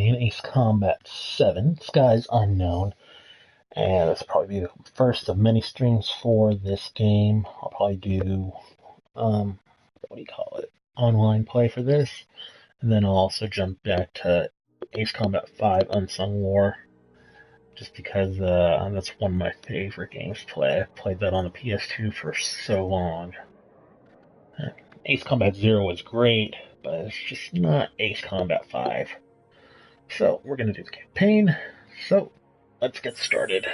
playing Ace Combat 7, Skies Unknown, and this will probably be the first of many streams for this game. I'll probably do, online play for this, and then I'll also jump back to Ace Combat 5 Unsung War, just because that's one of my favorite games to play. I've played that on the PS2 for so long. Ace Combat 0 was great, but it's just not Ace Combat 5. So, we're going to do the campaign. So, let's get started.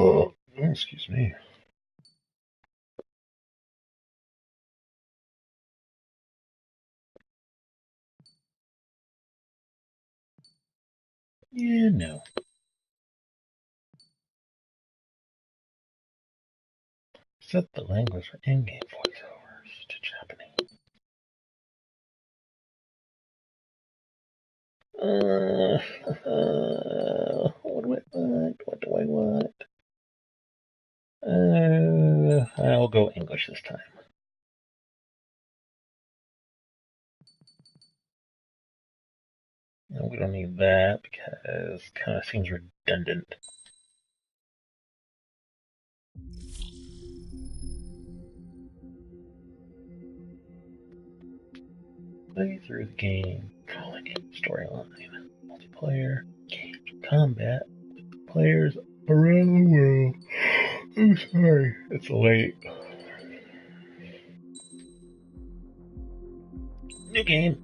Oh, excuse me. Yeah, no. Set the language for in-game voiceovers to Japanese. What do I want? What do I want? I'll go English this time. No, we don't need that because it kind of seems redundant. Play through the game, controlling game storyline, multiplayer, game, combat, players around the world. I'm sorry, it's late. New game.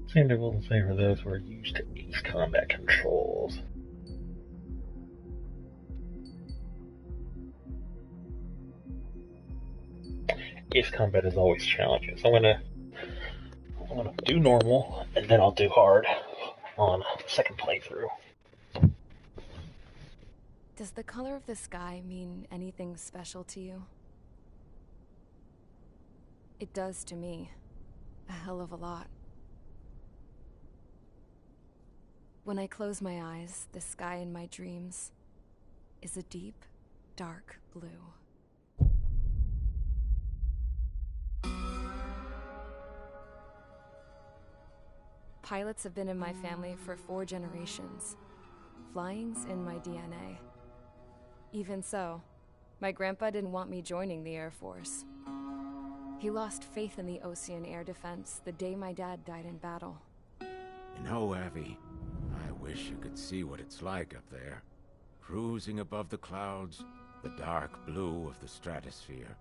Same difficulty for those who are used to Ace Combat controls. Ace Combat is always challenging, so I'm gonna do normal, and then I'll do hard on second playthrough. Does the color of the sky mean anything special to you? It does to me. A hell of a lot. When I close my eyes, the sky in my dreams is a deep, dark blue. Pilots have been in my family for 4 generations. Flying's in my DNA. Even so, my grandpa didn't want me joining the Air Force. He lost faith in the Ocean Air Defense the day my dad died in battle. You know, Abby, I wish you could see what it's like up there. Cruising above the clouds, the dark blue of the stratosphere.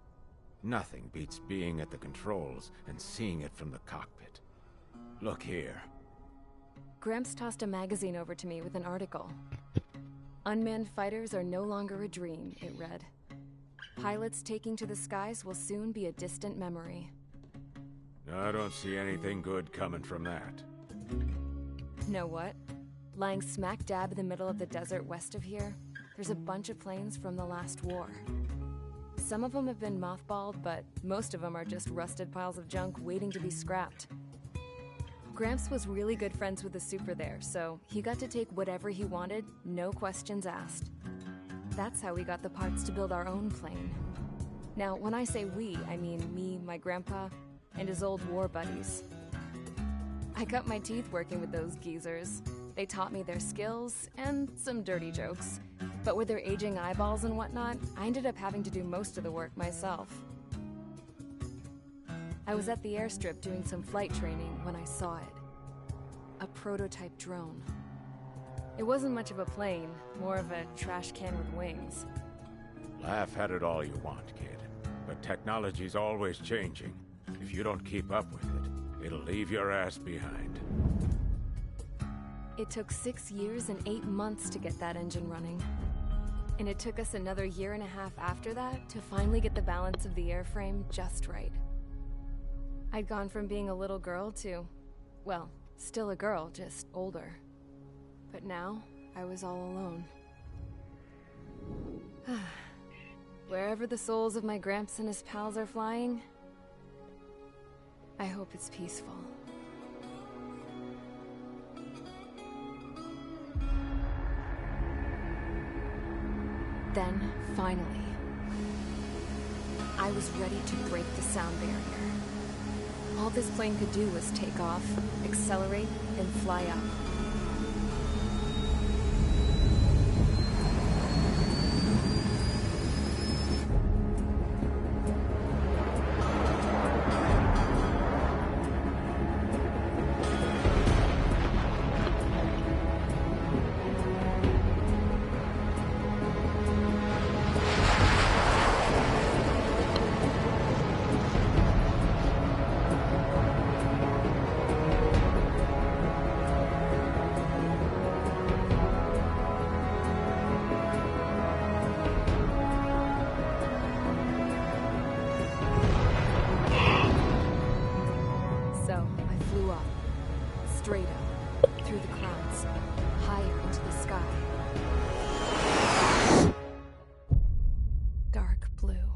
Nothing beats being at the controls and seeing it from the cockpit. Look here. Gramps tossed a magazine over to me with an article. Unmanned fighters are no longer a dream, it read. Pilots taking to the skies will soon be a distant memory. I don't see anything good coming from that. Know what? Lying smack dab in the middle of the desert west of here, there's a bunch of planes from the last war. Some of them have been mothballed, but most of them are just rusted piles of junk waiting to be scrapped. Gramps was really good friends with the super there, so he got to take whatever he wanted, no questions asked. That's how we got the parts to build our own plane. Now, when I say we, I mean me, my grandpa, and his old war buddies. I cut my teeth working with those geezers. They taught me their skills, and some dirty jokes. But with their aging eyeballs and whatnot, I ended up having to do most of the work myself. I was at the airstrip doing some flight training when I saw it. A prototype drone. It wasn't much of a plane, more of a trash can with wings. Laugh at it all you want, kid. But technology's always changing. If you don't keep up with it, it'll leave your ass behind. It took 6 years and 8 months to get that engine running. And it took us another year and a half after that to finally get the balance of the airframe just right. I'd gone from being a little girl to, well, still a girl, just older. But now, I was all alone. Wherever the souls of my Gramps and his pals are flying, I hope it's peaceful. Then, finally, I was ready to break the sound barrier. All this plane could do was take off, accelerate, and fly up. Straight up, through the clouds, higher into the sky. Dark blue.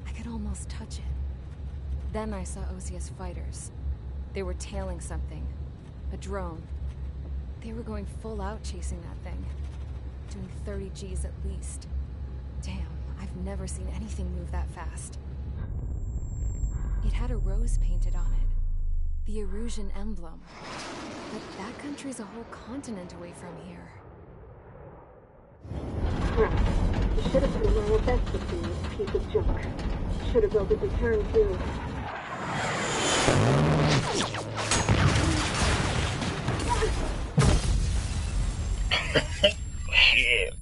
I could almost touch it. Then I saw Osia's fighters. They were tailing something. A drone. They were going full out chasing that thing. Doing 30 Gs at least. Damn, I've never seen anything move that fast. It had a rose painted on it. The Erusian emblem. But that country's a whole continent away from here. Crap. You should have put in my best to see this piece of junk. Should have built a return too. Shit.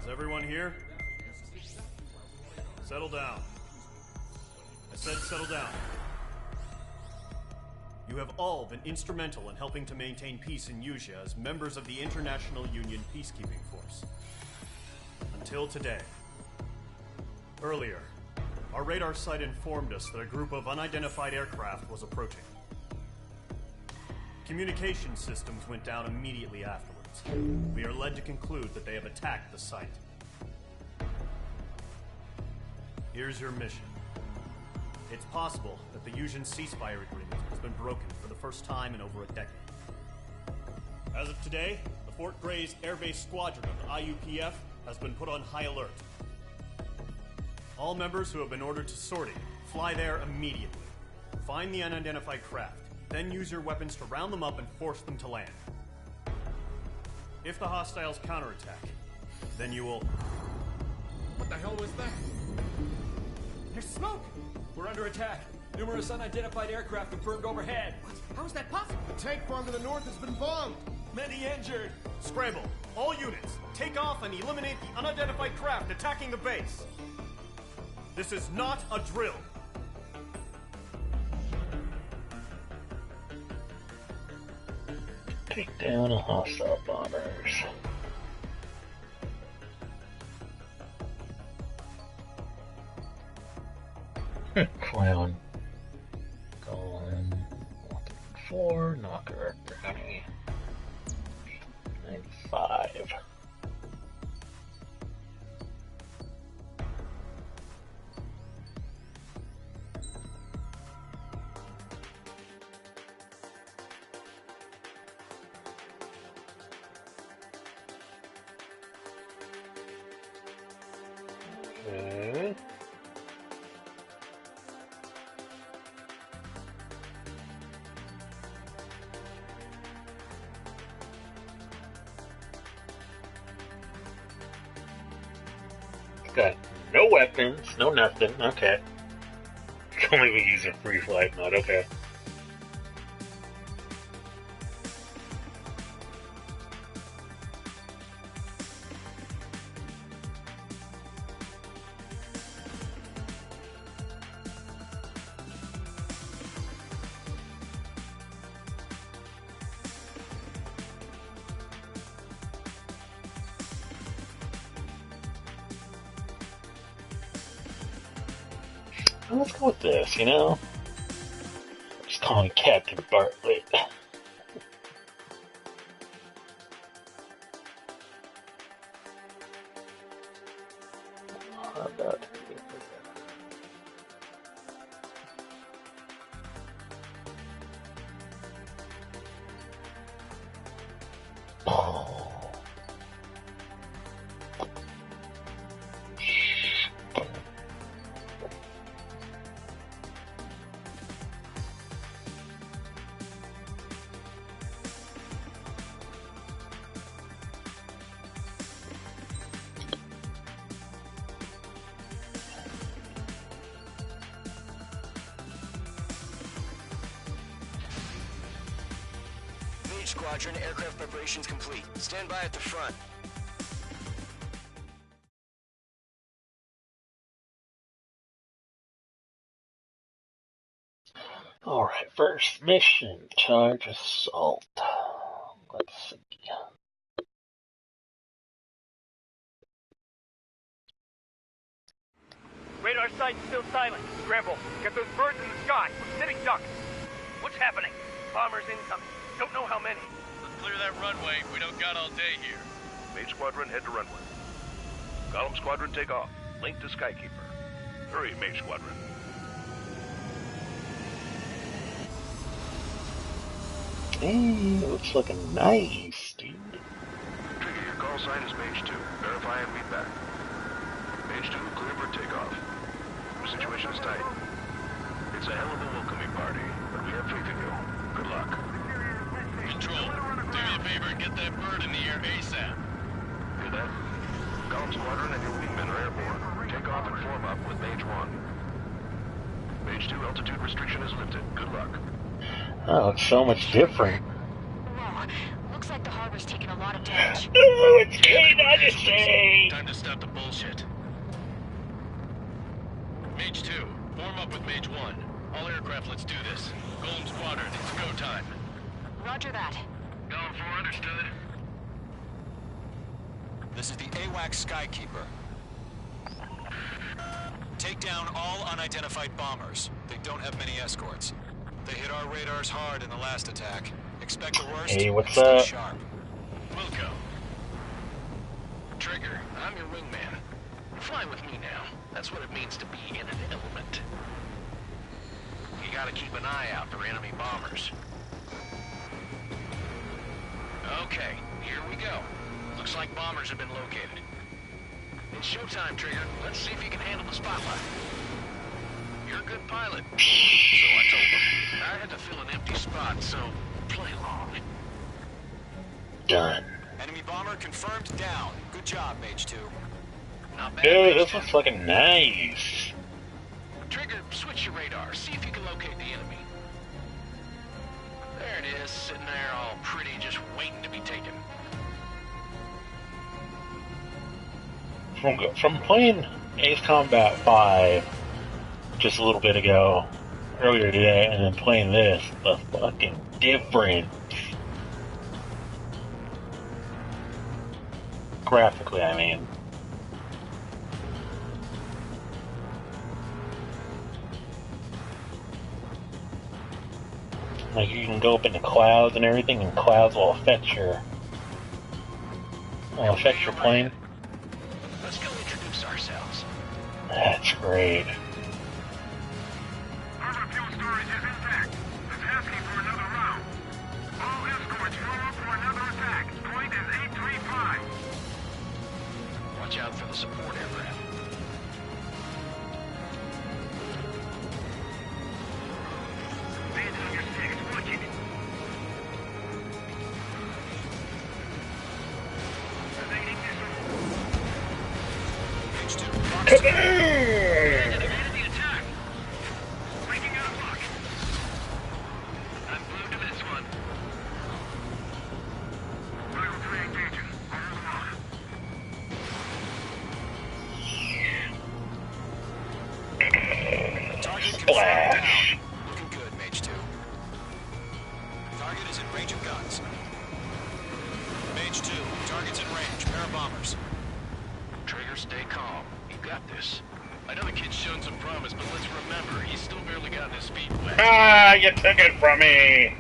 Is everyone here? Settle down. I said settle down. You have all been instrumental in helping to maintain peace in Usea as members of the International Union Peacekeeping Force. Until today. Earlier, our radar site informed us that a group of unidentified aircraft was approaching. Communication systems went down immediately afterwards. We are led to conclude that they have attacked the site. Here's your mission. It's possible that the Usian ceasefire agreement has been broken for the first time in over a decade. As of today, the Fort Gray's Air Base Squadron of the IUPF has been put on high alert. All members who have been ordered to sortie, fly there immediately. Find the unidentified craft, then use your weapons to round them up and force them to land. If the hostiles counterattack, then you will... What the hell was that? There's smoke! We're under attack. Numerous unidentified aircraft confirmed overhead. What? How is that possible? The tank farm to the north has been bombed. Many injured. Scramble! All units, take off and eliminate the unidentified craft attacking the base. This is not a drill. Take down the hostile bombers. Clown. Golem. 4, Knocker, Brownie. 95. Okay. Got no weapons, no nothing. Okay. Can't even use a free flight mode. Okay. let's go with this, you know? Just call me Captain Bartlett. Squadron, aircraft preparations complete. Stand by at the front. Alright, first mission, charge assault. Let's see. Radar site's still silent. Scramble. Get those birds in the sky. We're sitting ducks. What's happening? Bombers incoming. Don't know how many. Let's clear that runway. We don't got all day here. Mage Squadron, head to runway. Column Squadron, take off. Link to Skykeeper. Hurry, Mage Squadron. Hey, looks looking nice, dude. Trigger, your call sign is Mage 2. Verify and meet back. Mage 2, clear for takeoff. The situation is tight. It's a hell of a welcoming party, but we have faith in you. Good luck. Control, do me a favor and get that bird in the air ASAP. Hear that? Column Squadron and your wingmen are airborne. Take off and form up with Mage 1. Mage 2, altitude restriction is lifted. Good luck. Oh, it's so much different. Whoa, looks like the harbor's taking a lot of damage. Oh, it's great, I just say. Time to stop the bullshit. Mage 2, form up with Mage 1. All aircraft, let's do this. Golem Squadron, it's go time. Roger that. Column 4, understood. This is the AWAC Skykeeper. Take down all unidentified bombers. They don't have many escorts. They hit our radars hard in the last attack. Expect the worst. Hey, what's stay up? sharp. Wilco. Trigger, I'm your wingman. Fly with me now. That's what it means to be in an element. You gotta keep an eye out for enemy bombers. Okay, here we go. Looks like bombers have been located. It's showtime, Trigger. Let's see if you can handle the spotlight. You're a good pilot. So I told them. I had to fill an empty spot, so play along. Done. Enemy bomber confirmed down. Good job, Mage 2. Not bad. Dude, Mage this 2. looks fucking nice. Trigger, switch your radar. See if you can locate the enemy. There it is, sitting there all pretty, just waiting to be taken. From playing Ace Combat 5 just a little bit ago, earlier today, and then playing this, the fucking difference. Graphically, I mean. Like, you can go up into clouds and everything, and clouds will affect your plane. Let's go introduce ourselves. That's great. Harbor fuel storage is intact. It's asking for another round. All escorts roll up for another attack. Point is 835. Watch out for the support aircraft. Hands on your sticks, watching it. Evading missile. Mage 2. Evaded the attack. Breaking out of luck. I'm blue to this one. Rival 3 engaging. Hold on. Target confirmed Splash. down. Looking good, Mage 2. Target is in range of guns. Mage 2, target's in range. Pair of bombers. Trigger, stay calm. You got this. I know the kid's shown some promise, but let's remember, out in the speedway. Ah, you took it from me!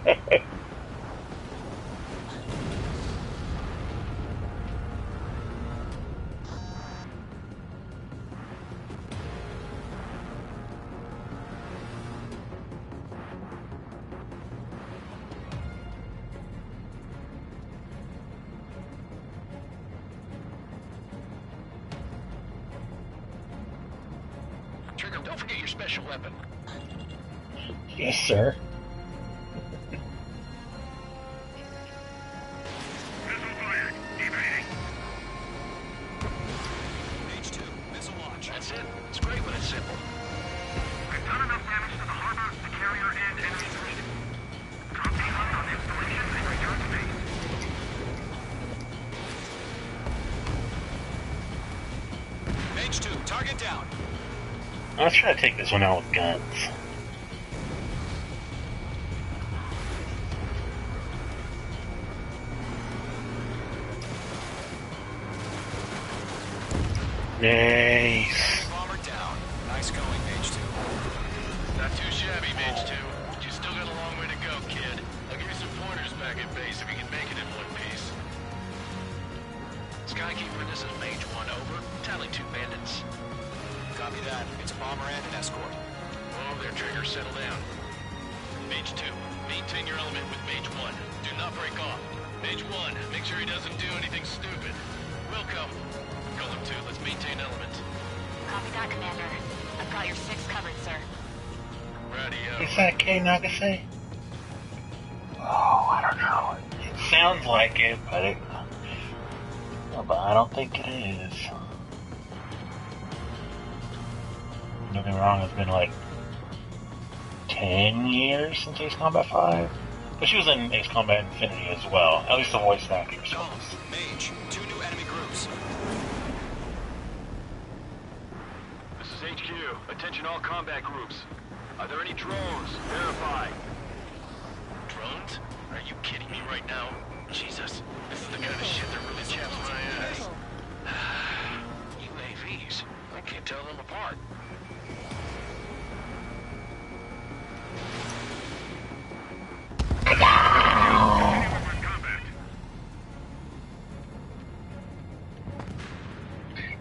Trigger, don't forget your special weapon. Yes, sir. H2, missile launch. That's it. It's great when it's simple. We've done enough damage to the harbor, the carrier, and enemy fleet. Drop the hunt on installation and return to base. H2, target down. Let's try to take this one out with guns. Nice. Bomber down. Nice going, H2. Not too shabby, Mage 2. You still got a long way to go, kid. I'll give you some pointers back at base if you can make it in one piece. Skykeeper, this is Mage 1, over. Tally 2 bandits. Copy that. It's a bomber and an escort. Oh, there, Trigger, settle down. Mage 2, maintain your element with Mage 1. Do not break off. Mage 1, make sure he doesn't do anything stupid. Wilco, Golem 2, let's maintain element. Copy that, Commander. I've got your 6 covered, sir. Radio. Is that K Nagase? Oh, I don't know. It sounds like it, but I don't think it is. Don't get me wrong, it's been like 10 years since Ace Combat 5. But she was in Ace Combat Infinity as well. At least the voice actress was. Mage, 2 new enemy groups. This is HQ. Attention all combat groups. Are there any drones? Verify. Drones? Are you kidding me right now? Jesus, this is the kind of shit that really chaps my ass. UAVs? I can't tell them apart.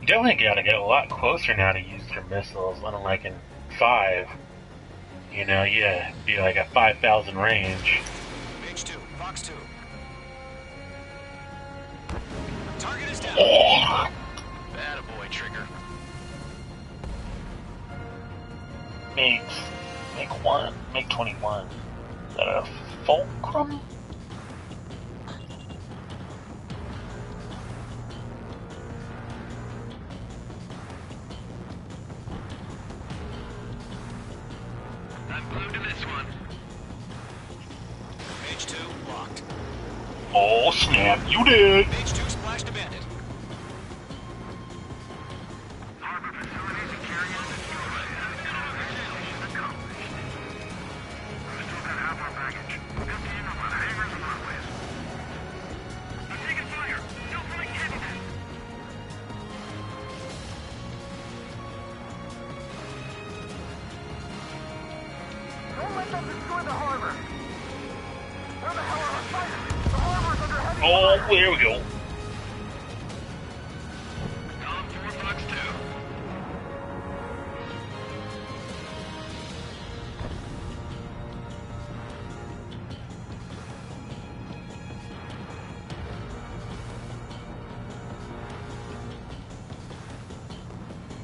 You definitely gotta get a lot closer now to use your missiles, unlike in 5. You know, yeah, it'd be like a 5,000 range. Mage 2, Fox 2. Target is down. Attaboy, Trigger. Make 21. Is that a fulcrum? I'm glued to this one. Mage 2, locked. Oh snap, you did! Mage 2 splashed a bandit. Harbor facilities and carriers destroyed. Mission accomplished. We still got half our baggage. Good team up on hangars and runways. I'm taking fire. Still throwing cannon. Don't let them destroy the harbor. Where the hell are our fighters? The harbor's under heavy Oh, fire. there we go. Column 4, Fox 2.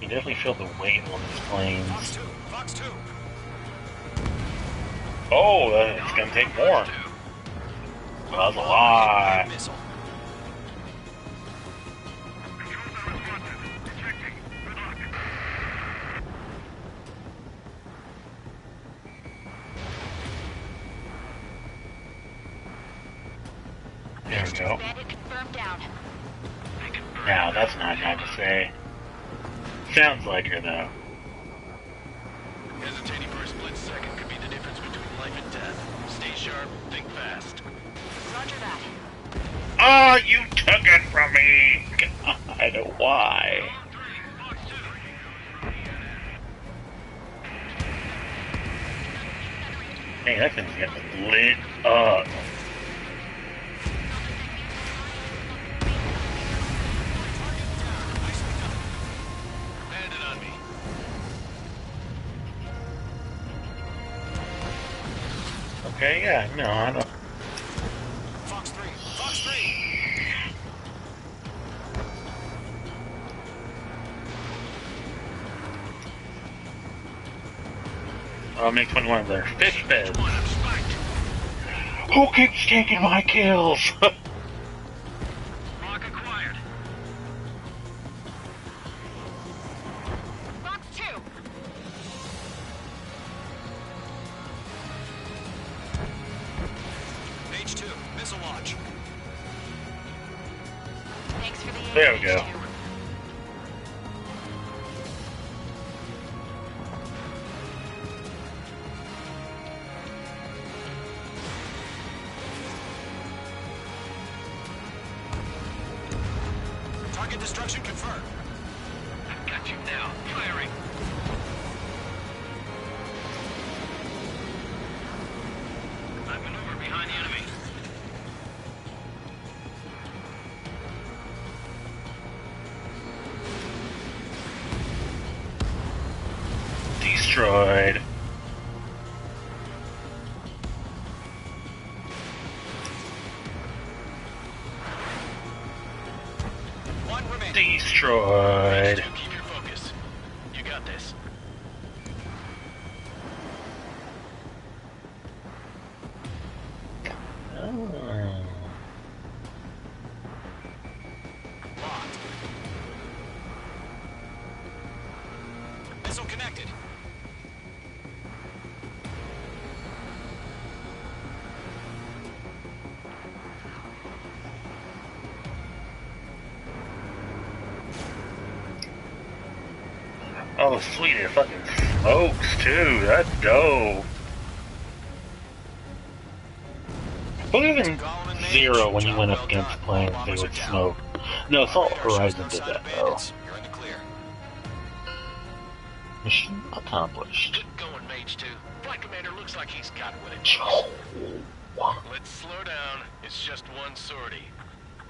You definitely feel the weight on these planes. Fox 2, Fox 2. Oh, it's gonna take more. Well, that's a lot. Missile. Controls are responsive. Detecting. Good luck. There we go. Bandit confirmed down. Now, that's not hard to say. Sounds like her, though. Hesitating for a split second could be the difference between life and death. Stay sharp, think fast. Roger that. Oh, you took it from me! God, why? Column 3, Fox 2. Hey, that thing's getting lit up. Landed on me. Okay, yeah, no, I don't. Fox 3. Fox 3. I'll make 21 of their fish beds. Who keeps taking my kills? Mark acquired. Box 2. Page 2. Missile launch. Thanks for the aid. There we go. Target destruction confirmed. Got you now. Firing. I maneuver behind the enemy. Destroyed. One remaining. Destroyed. Keep your focus. You got this. Oh. Locked. Missile connected. Oh, sweet, it fucking smokes too. That's dope. But even Zero, when you went up against planes, they would smoke. No, Assault Horizon did that though. You're in the clear. Mission accomplished. Good going, Mage 2. Flight Commander looks like he's got what it Oh. takes. Let's slow down. It's just one sortie.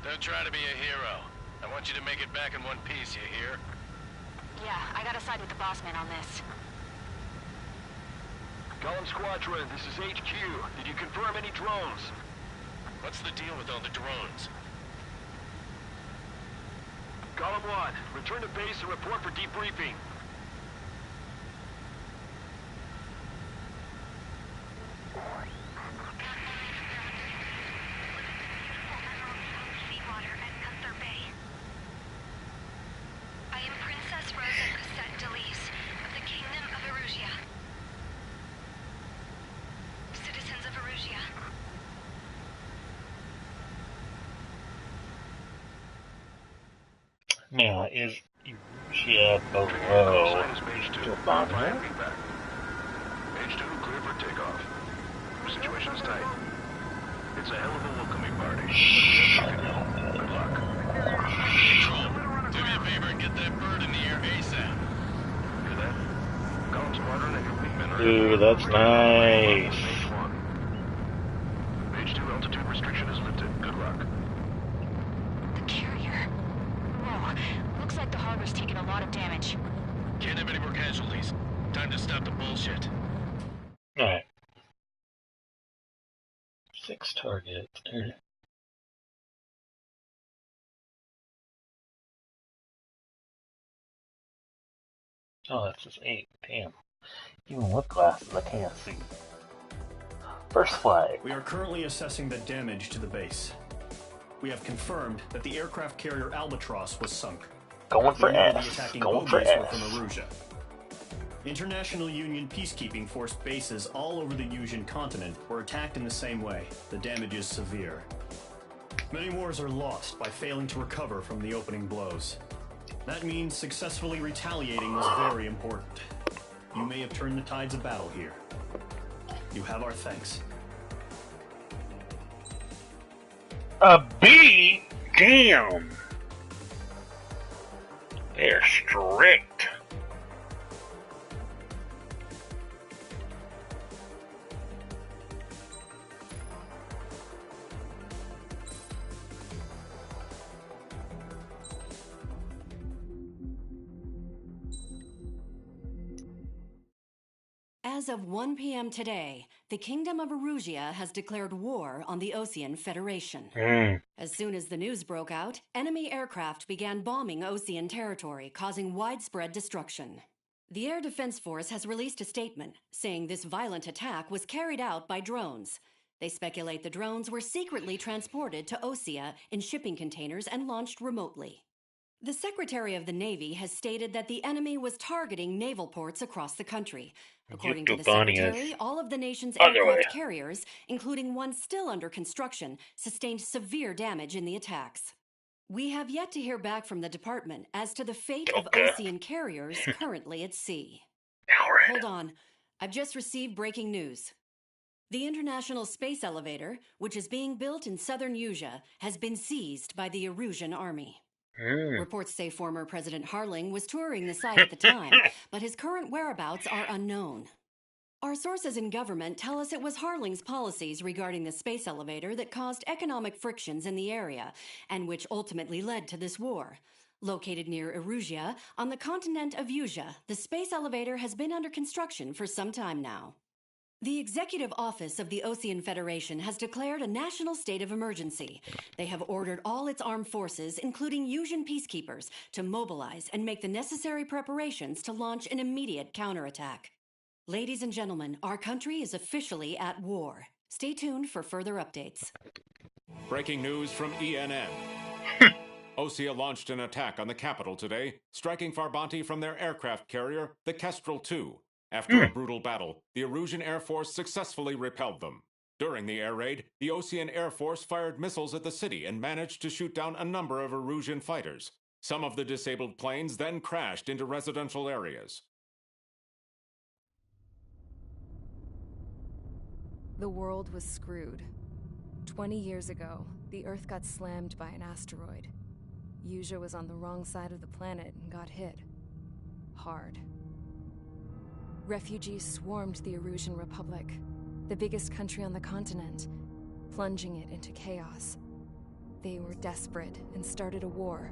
Don't try to be a hero. I want you to make it back in one piece, you hear? Yeah, I gotta side with the boss man on this. Column Squadron, this is HQ. Did you confirm any drones? What's the deal with all the drones? Column 1, return to base and report for debriefing. I am Princess Rosa Cassette Delise of the Kingdom of Erusia. Citizens of Erusia. Now, is Erusia below? Sign is Mage 2. Verify and feedback. Mage 2, clear for takeoff. Situation is tight. It's a hell of a welcoming party. Good luck. Control, do me a favor and get that bird in the air ASAP. Hear that? Column Squadron and your wingmen are... Ooh, that's nice. Mage 1. Mage 2, altitude restriction is lifted. Good luck. The carrier. Whoa, looks like the harbor's taken a lot of damage. Can't have any more casualties. Time to stop the bullshit. Alright. 6 targets. Oh, that's just 8. Damn. Even with glasses, I can't see. First flag. We are currently assessing the damage to the base. We have confirmed that the aircraft carrier Albatross was sunk. Going for Many of the S. attacking Going for bogies were S. from Erusia. International Union peacekeeping force bases all over the Usian continent were attacked in the same way. The damage is severe. Many wars are lost by failing to recover from the opening blows. That means successfully retaliating was very important. You may have turned the tides of battle here. You have our thanks. A B? Damn. They're strict. As of 1 p.m. today, the Kingdom of Erusia has declared war on the Osean Federation. As soon as the news broke out, enemy aircraft began bombing Osean territory, causing widespread destruction. The Air Defense Force has released a statement saying this violent attack was carried out by drones. They speculate the drones were secretly transported to Osea in shipping containers and launched remotely. The Secretary of the Navy has stated that the enemy was targeting naval ports across the country. According to the Secretary, all of the nation's aircraft carriers, including one still under construction, sustained severe damage in the attacks. We have yet to hear back from the department as to the fate of Osean carriers currently at sea. Hold on. I've just received breaking news. The International Space Elevator, which is being built in southern Usia, has been seized by the Erusian army. Reports say former President Harling was touring the site at the time, but his current whereabouts are unknown. Our sources in government tell us it was Harling's policies regarding the space elevator that caused economic frictions in the area, and which ultimately led to this war. Located near Erusia, on the continent of Usia, the space elevator has been under construction for some time now. The Executive Office of the Osean Federation has declared a national state of emergency. They have ordered all its armed forces, including Usian peacekeepers, to mobilize and make the necessary preparations to launch an immediate counterattack. Ladies and gentlemen, our country is officially at war. Stay tuned for further updates. Breaking news from ENN. Osea launched an attack on the capital today, striking Farbanti from their aircraft carrier, the Kestrel II. After a brutal battle, the Erusian Air Force successfully repelled them. During the air raid, the Osean Air Force fired missiles at the city and managed to shoot down a number of Erusian fighters. Some of the disabled planes then crashed into residential areas. The world was screwed. 20 years ago, the Earth got slammed by an asteroid. Usia was on the wrong side of the planet and got hit. Hard. Refugees swarmed the Erusian Republic, the biggest country on the continent, plunging it into chaos. They were desperate and started a war,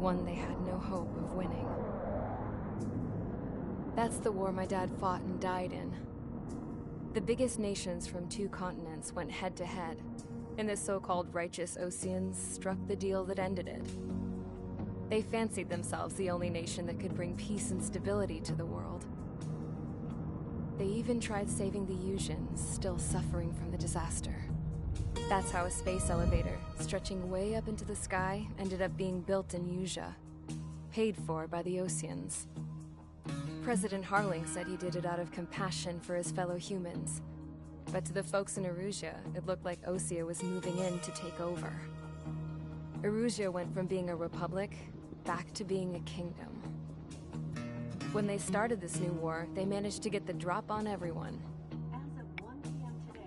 one they had no hope of winning. That's the war my dad fought and died in. The biggest nations from 2 continents went head-to-head, and the so-called righteous Oseans struck the deal that ended it. They fancied themselves the only nation that could bring peace and stability to the world. They even tried saving the Usians, still suffering from the disaster. That's how a space elevator, stretching way up into the sky, ended up being built in Usia, paid for by the Oseans. President Harling said he did it out of compassion for his fellow humans. But to the folks in Erusia, it looked like Osea was moving in to take over. Erusia went from being a republic back to being a kingdom. When they started this new war, they managed to get the drop on everyone.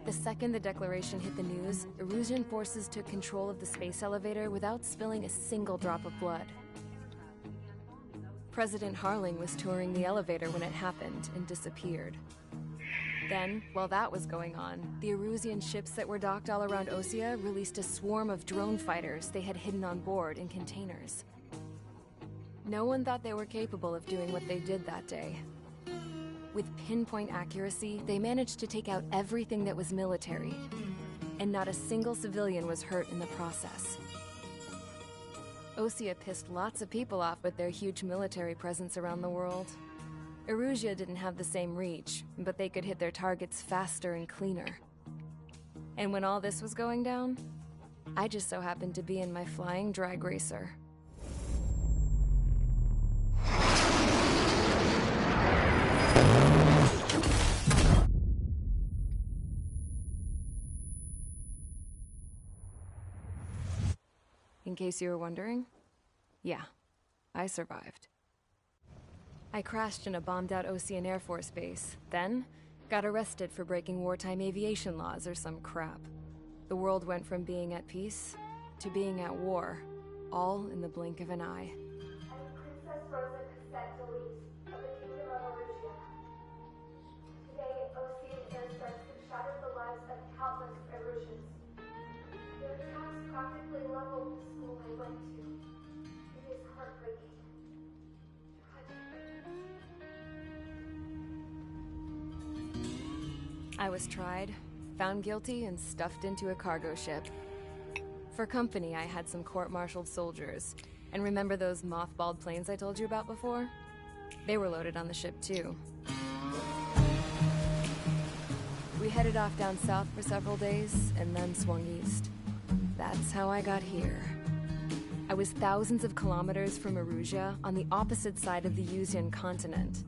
The second the declaration hit the news, Erusian forces took control of the space elevator without spilling a single drop of blood. President Harling was touring the elevator when it happened and disappeared. Then, while that was going on, the Erusian ships that were docked all around Osea released a swarm of drone fighters they had hidden on board in containers. No one thought they were capable of doing what they did that day. With pinpoint accuracy, they managed to take out everything that was military, and not a single civilian was hurt in the process. Osea pissed lots of people off with their huge military presence around the world. Erusia didn't have the same reach, but they could hit their targets faster and cleaner. And when all this was going down, I just so happened to be in my flying drag racer. In case you were wondering, yeah, I survived. I crashed in a bombed-out Osean Air Force base, then got arrested for breaking wartime aviation laws or some crap. The world went from being at peace to being at war, all in the blink of an eye. Princess Rosa Cassette Delise of the Kingdom of Erusia. Today, Osean airstrikes have shattered the lives of countless Erusians. Their attacks practically leveled the school I went to. It is heartbreaking. I was tried, found guilty, and stuffed into a cargo ship. For company, I had some court-martialed soldiers. And remember those mothballed planes I told you about before? They were loaded on the ship, too. We headed off down south for several days, and then swung east. That's how I got here. I was thousands of kilometers from Erusia, on the opposite side of the Usian continent.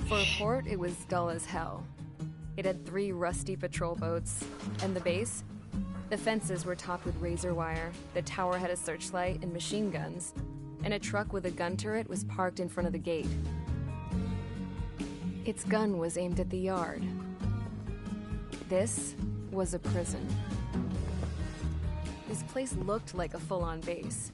For a port, it was dull as hell. It had 3 rusty patrol boats, and the base? The fences were topped with razor wire, the tower had a searchlight and machine guns, and a truck with a gun turret was parked in front of the gate. Its gun was aimed at the yard. This was a prison. This place looked like a full-on base,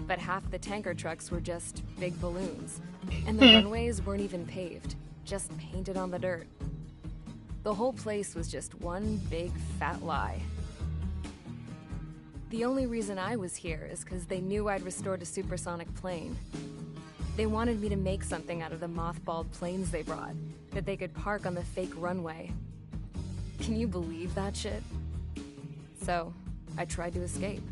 but half the tanker trucks were just big balloons, and the runways weren't even paved, just painted on the dirt. The whole place was just one big fat lie. The only reason I was here is because they knew I'd restored a supersonic plane. They wanted me to make something out of the mothballed planes they brought, that they could park on the fake runway. Can you believe that shit? So, I tried to escape.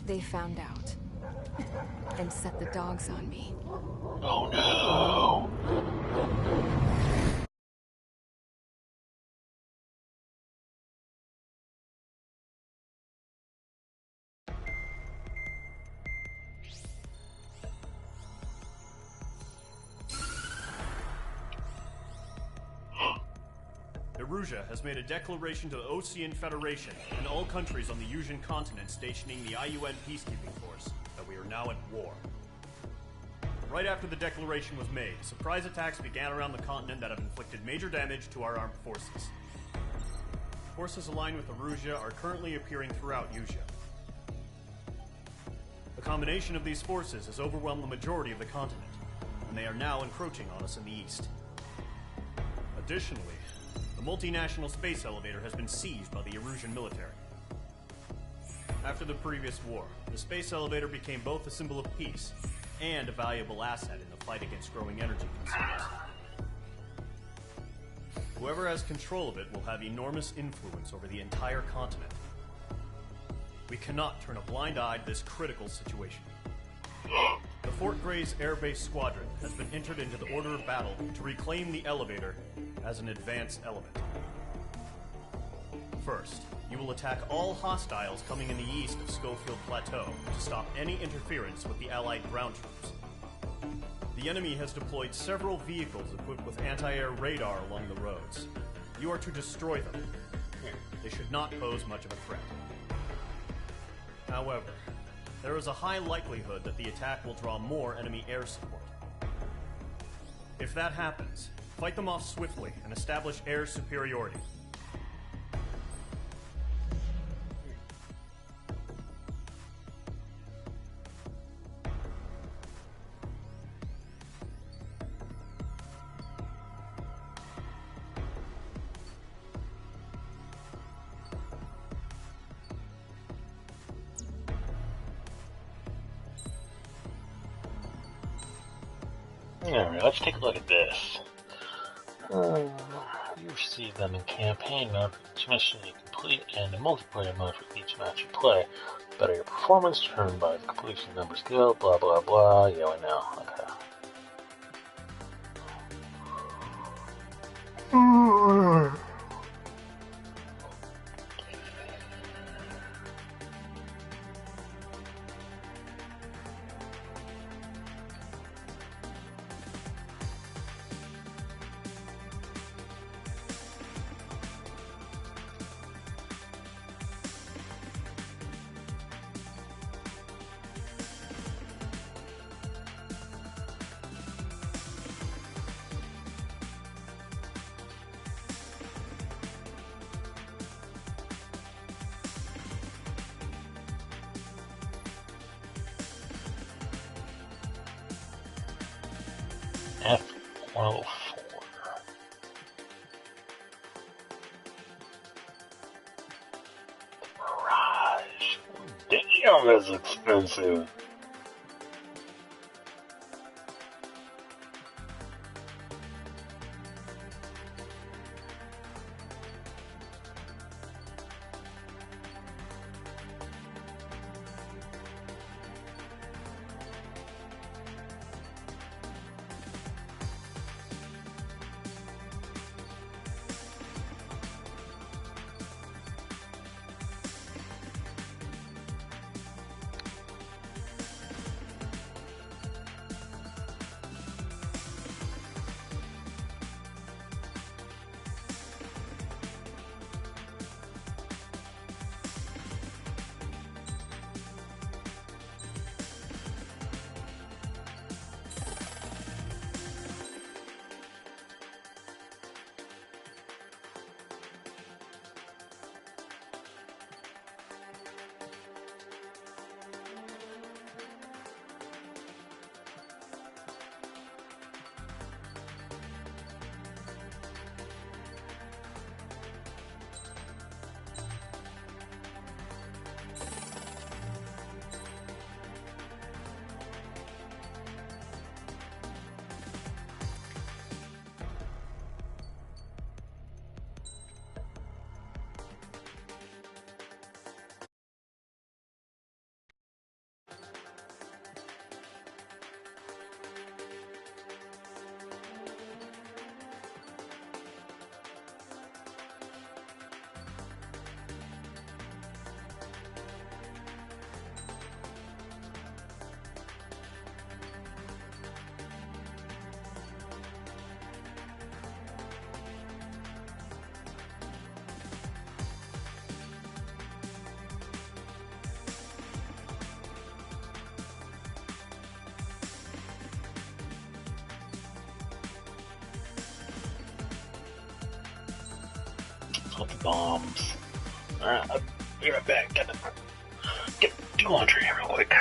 They found out. And set the dogs on me. Oh no! Erusia has made a declaration to the Ocean Federation and all countries on the Usian continent stationing the IUN peacekeeping force that we are now at war. Right after the declaration was made, surprise attacks began around the continent that have inflicted major damage to our armed forces. Forces aligned with Erusia are currently appearing throughout Usia. The combination of these forces has overwhelmed the majority of the continent, and they are now encroaching on us in the east. Additionally, the multinational space elevator has been seized by the Erusian military. After the previous war, the space elevator became both a symbol of peace and a valuable asset in the fight against growing energy concerns. Whoever has control of it will have enormous influence over the entire continent. We cannot turn a blind eye to this critical situation. The Fort Gray's Air Base Squadron has been entered into the order of battle to reclaim the elevator as an advanced element. First, you will attack all hostiles coming in the east of Schofield Plateau to stop any interference with the Allied ground troops. The enemy has deployed several vehicles equipped with anti-air radar along the roads. You are to destroy them. They should not pose much of a threat. However, there is a high likelihood that the attack will draw more enemy air support. If that happens, fight them off swiftly and establish air superiority. Alright, let's take a look at this. You receive them in campaign mode for each mission you complete, and in multiplayer mode for each match you play. Better your performance, determined by the completion number skill, blah blah blah, yeah I know, okay. F-104. Mirage. Damn, that's expensive. out the bombs. Alright, I'll be right back. Gotta do laundry real quick.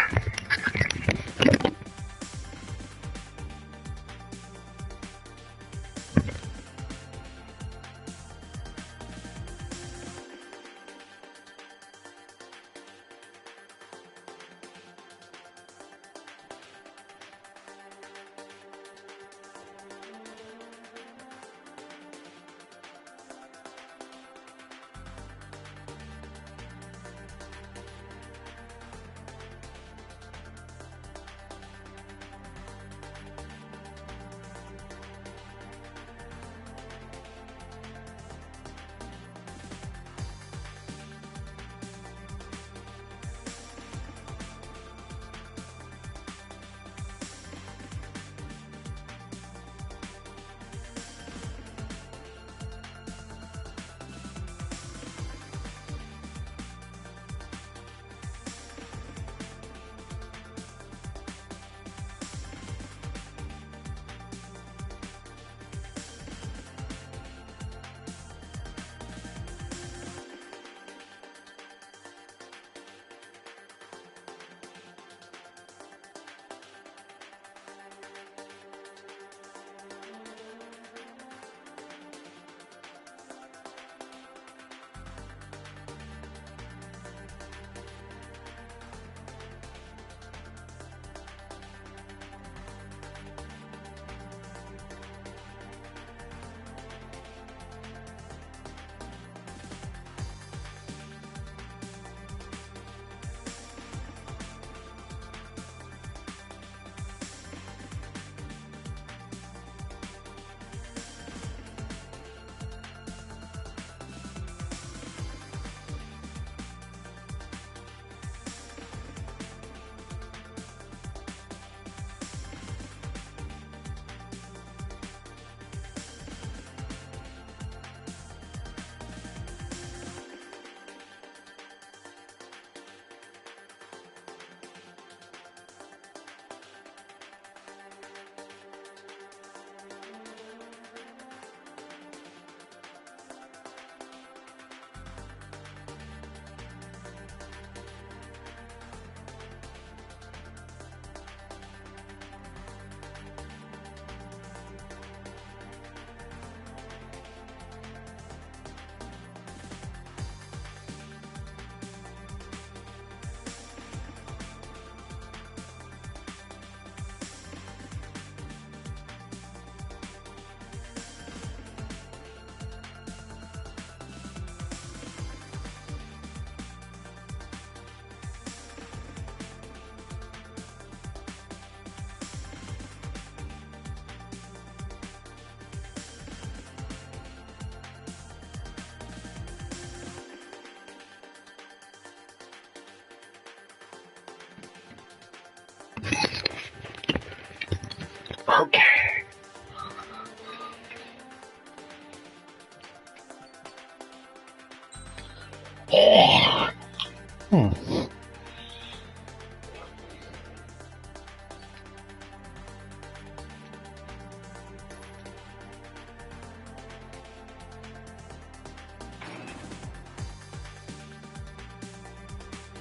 Okay.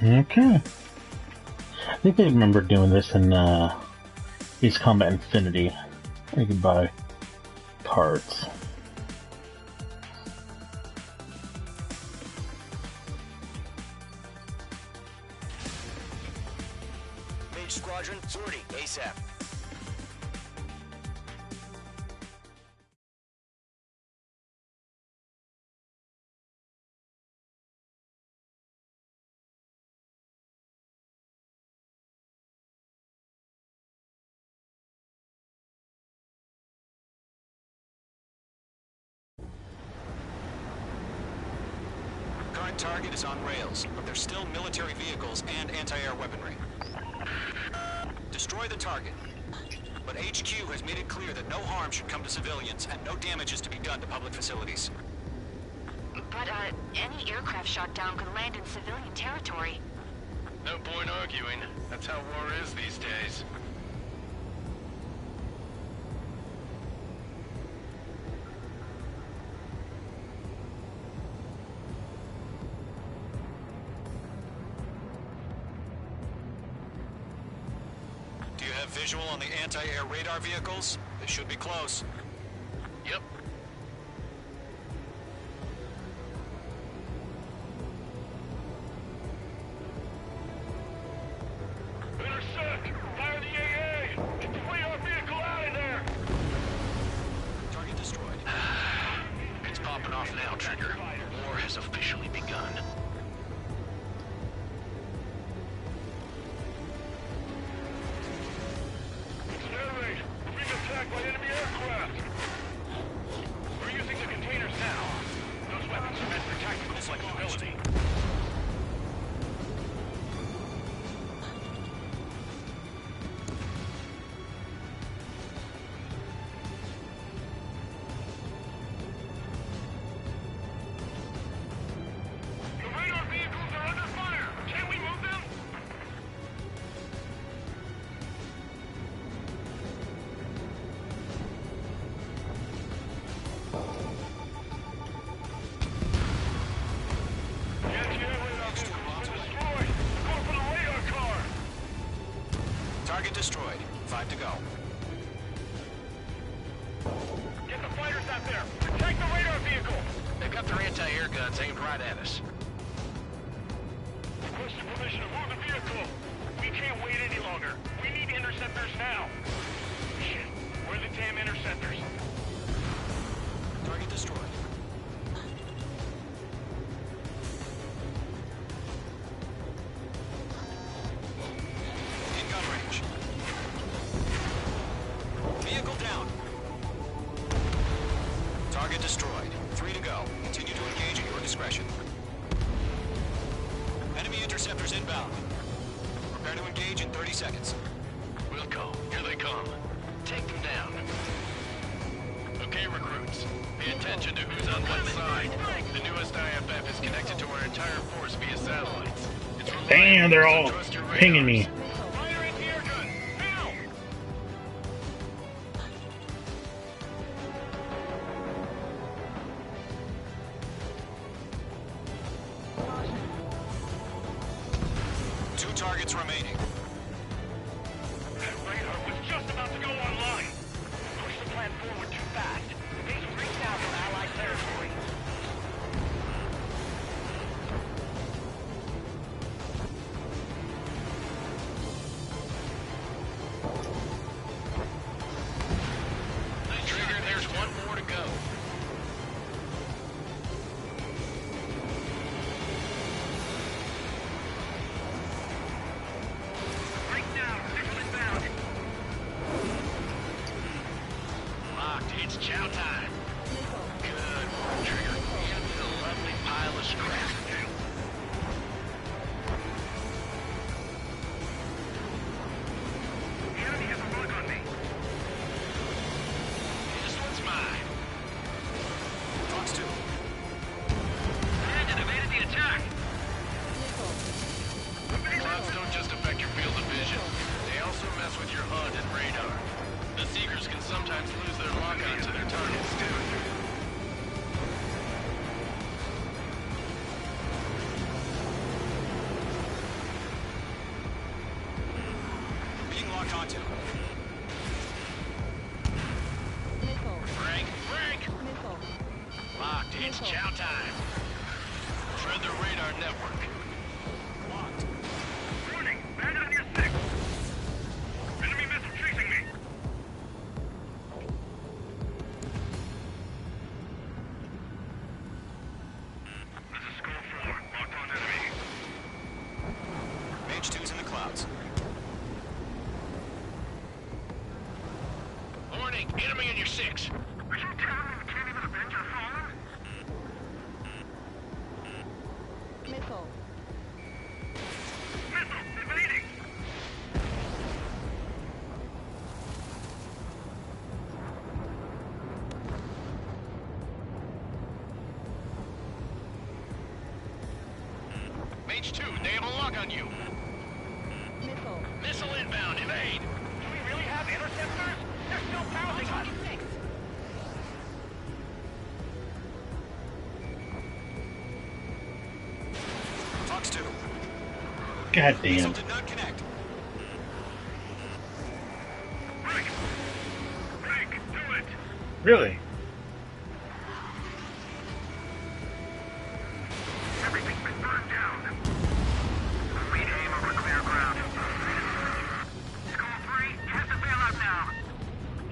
Okay. I think I remember doing this in Ace Combat Infinity. You can buy parts. Mage Squadron, sortie, ASAP. Current target is on rails, but there's still military vehicles and anti-air weaponry. Destroy the target. But HQ has made it clear that no harm should come to civilians and no damage is to be done to public facilities. But, any aircraft shot down could land in civilian territory. No point arguing. That's how war is these days. visual on the anti-air radar vehicles? They should be close. Yep. Intersect! Fire the AA! Get the radar vehicle out of there! Target destroyed. It's popping off now, Trigger. War has officially begun. Narrate! We're being attacked by enemy aircraft! We're using the containers now. Those weapons are meant for tactical flexibility. The radar vehicles are under fire! Can we move them? The anti-air radar vehicle has been destroyed! Go for the radar car! Target destroyed. 5 to go. Get the fighters out there! Protect the radar vehicle! They've got their anti-air guns aimed right at us. Requesting permission to move the vehicle! We can't wait any longer! We need interceptors now! Shit, where are the damn interceptors? Target destroyed. In gun range. Vehicle down. Target destroyed. 3 to go. Continue to engage at your discretion. Enemy interceptors inbound. Prepare to engage in 30 seconds. Wilco, here they come. Take them down. Okay, recruits. Pay attention to who's on what side. The newest IFF is connected to our entire force via satellites. It's Damn, they're all pinging me. Fire anti-air gun! Now! Two targets remaining. That radar was just about to go online! Push the plan forward too fast. These will reach out from Allied territory. Trigger, there's one more to go. Right now, visual inbound. Locked, it's chow time. Good work, Trigger. It's a lovely pile of scrap. The enemy has a rug on me. This one's mine. Fox 2. Landon evaded the attack. Clouds don't just affect your field of vision. They also mess with your HUD and radar. The Seekers can sometimes lose their lock-on to their targets, too. Being locked onto. Frank, Frank! Locked, it's chow time. Tread the radar network. Locked. Warning, bandit on your 6. Enemy missile chasing me. This is Skull 4. Locked on enemy. Mage 2's in the clouds. Warning, enemy in your 6. Are you telling me we can't even avenge our fallen? Missile evading. Mage 2, they have a lock on you. Missile inbound, evade. Do we really have interceptors? They're still pounding us. Fox 2. God Missile damn. did not connect. Really? Everything's been burned down. We aim over clear ground. School 3, test the bailout now.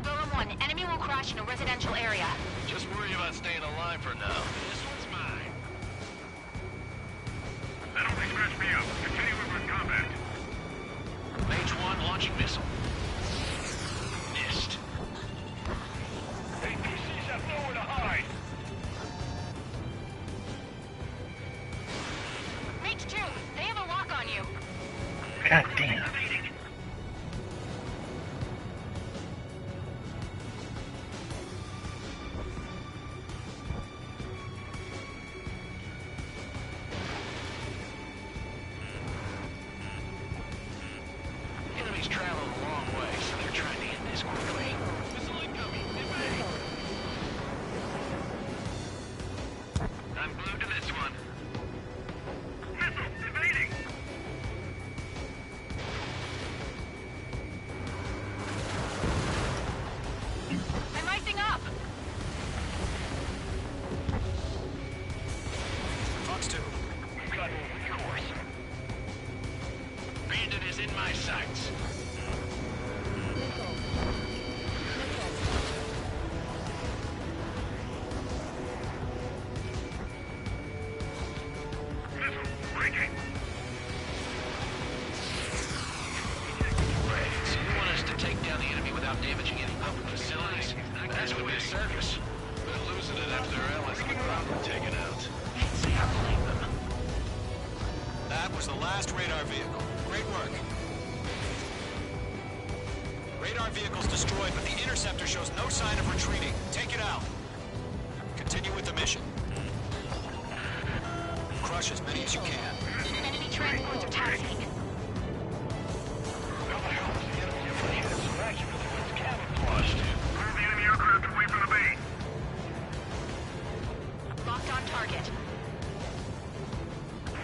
Golem 1, enemy will crash in a residential area. Just worry about staying alive for now. This one's mine. That only scratched me up. Continue with combat. Mage 1 launching missile. Missed. APCs have nowhere to hide. Mage 2, they have a lock on you. God damn. Enemies travel a long way, so they're trying to end this quickly. Missile incoming. Invade. I'm glued to this one. Missile invading. I'm icing up. Fox 2. We've got one course. Bandit is in my sights. Missile breaking. Right, so you want us to take down the enemy without damaging any public facilities? That's what we're service. They're losing it after their allies on the ground were taken out. Can't say I blame them. That was the last radar vehicle. Great work. Radar vehicle's destroyed, but the interceptor shows no sign of retreating. Take it out. Continue with the mission. Crush as many as you can. Enemy transports are taxiing. How the hell is the enemy able to hit us from action when it's camouflaged? Move the enemy aircraft away from the base. Locked on target.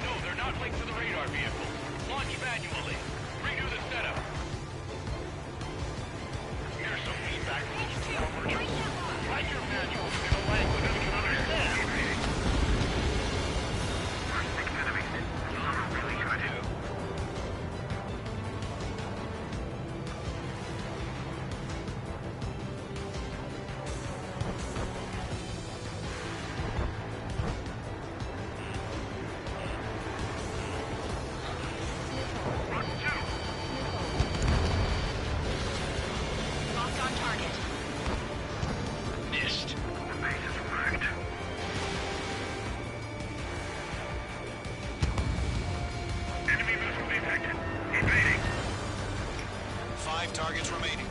No, they're not linked to the radar vehicle. Launch manually. Redo the setup. Here's some feedback rules for forward. Write your manual in a language we can understand. Six enemies. Really try to. Locked on target. Missed. The base is wrecked. Enemy missile detected. Evading. 5 targets remaining.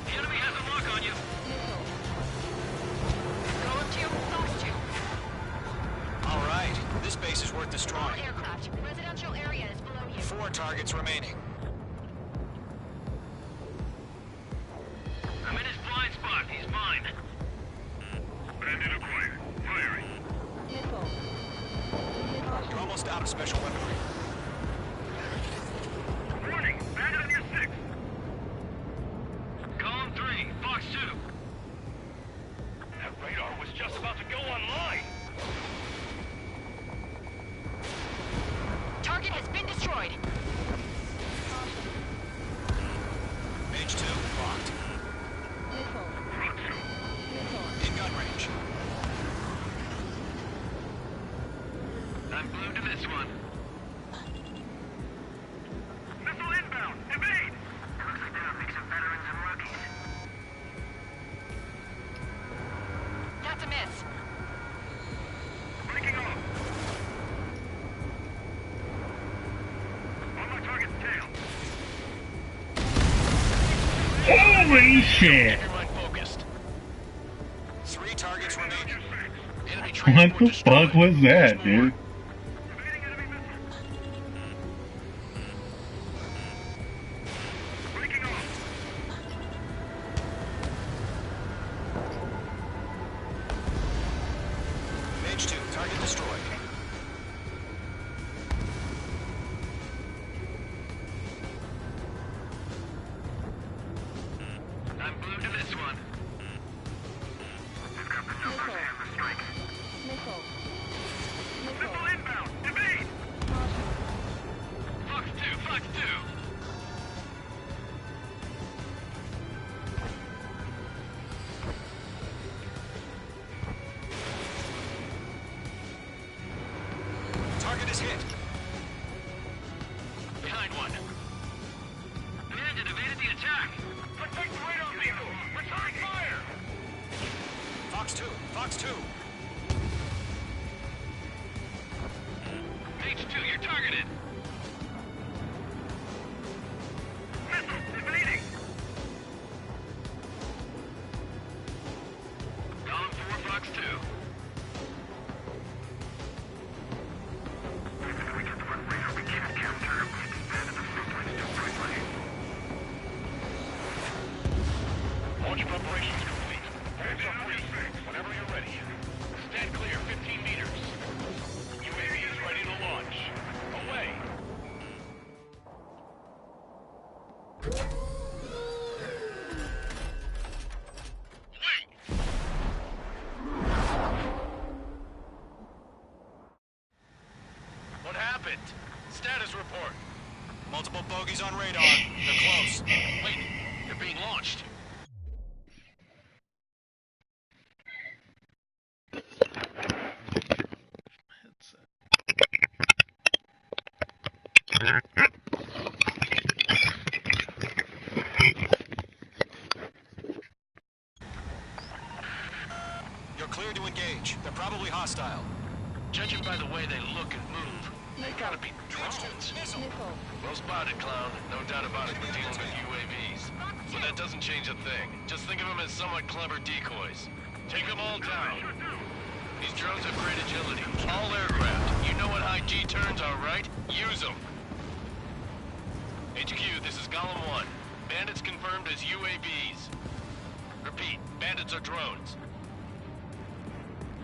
The enemy has a lock on you. Golem 2, Fox 2. All right. This base is worth All destroying. aircraft. Residential area is below you. 4 targets remaining. I'm in his blind spot. He's mine. Bandit acquired. Firing. You're almost out of special weaponry. Warning! Bandit on your 6. Column 3, Fox 2. That radar was just about to go online. Target has been destroyed. Mage 2 locked. Front 2. In gun range. I'm glued to this one. Missile inbound! Evade! Looks like they're a mix of veterans and rookies. That's a miss. Breaking off. On my target's tail. Holy shit! Everyone focused. 3 targets remaining. Enemy What transport the destroyed. fuck was that, dude? Evading enemy missile. Breaking off. Mage 2, target destroyed. Fox 2. H2, you're targeted. Missile, they're bleeding. Column 4, Fox 2. We get the one radar we can't capture. Bandits are circling into right lane. Launch preparations complete. Hands up, free. Whenever you're ready. Stand clear, 15 meters. UAV is ready to launch. Away. What happened? Status report. Multiple bogeys on radar. They're close. Wait, they're being launched. You're clear to engage. They're probably hostile. Judging by the way they look and move, they gotta be drones. Well spotted, clown. No doubt about it, we're dealing with UAVs. But that doesn't change a thing. Just think of them as somewhat clever decoys. Take them all down. These drones have great agility. All aircraft. You know what high G turns are, right? Use them. HQ, this is Column 1. Bandits confirmed as UAVs. Repeat, bandits are drones.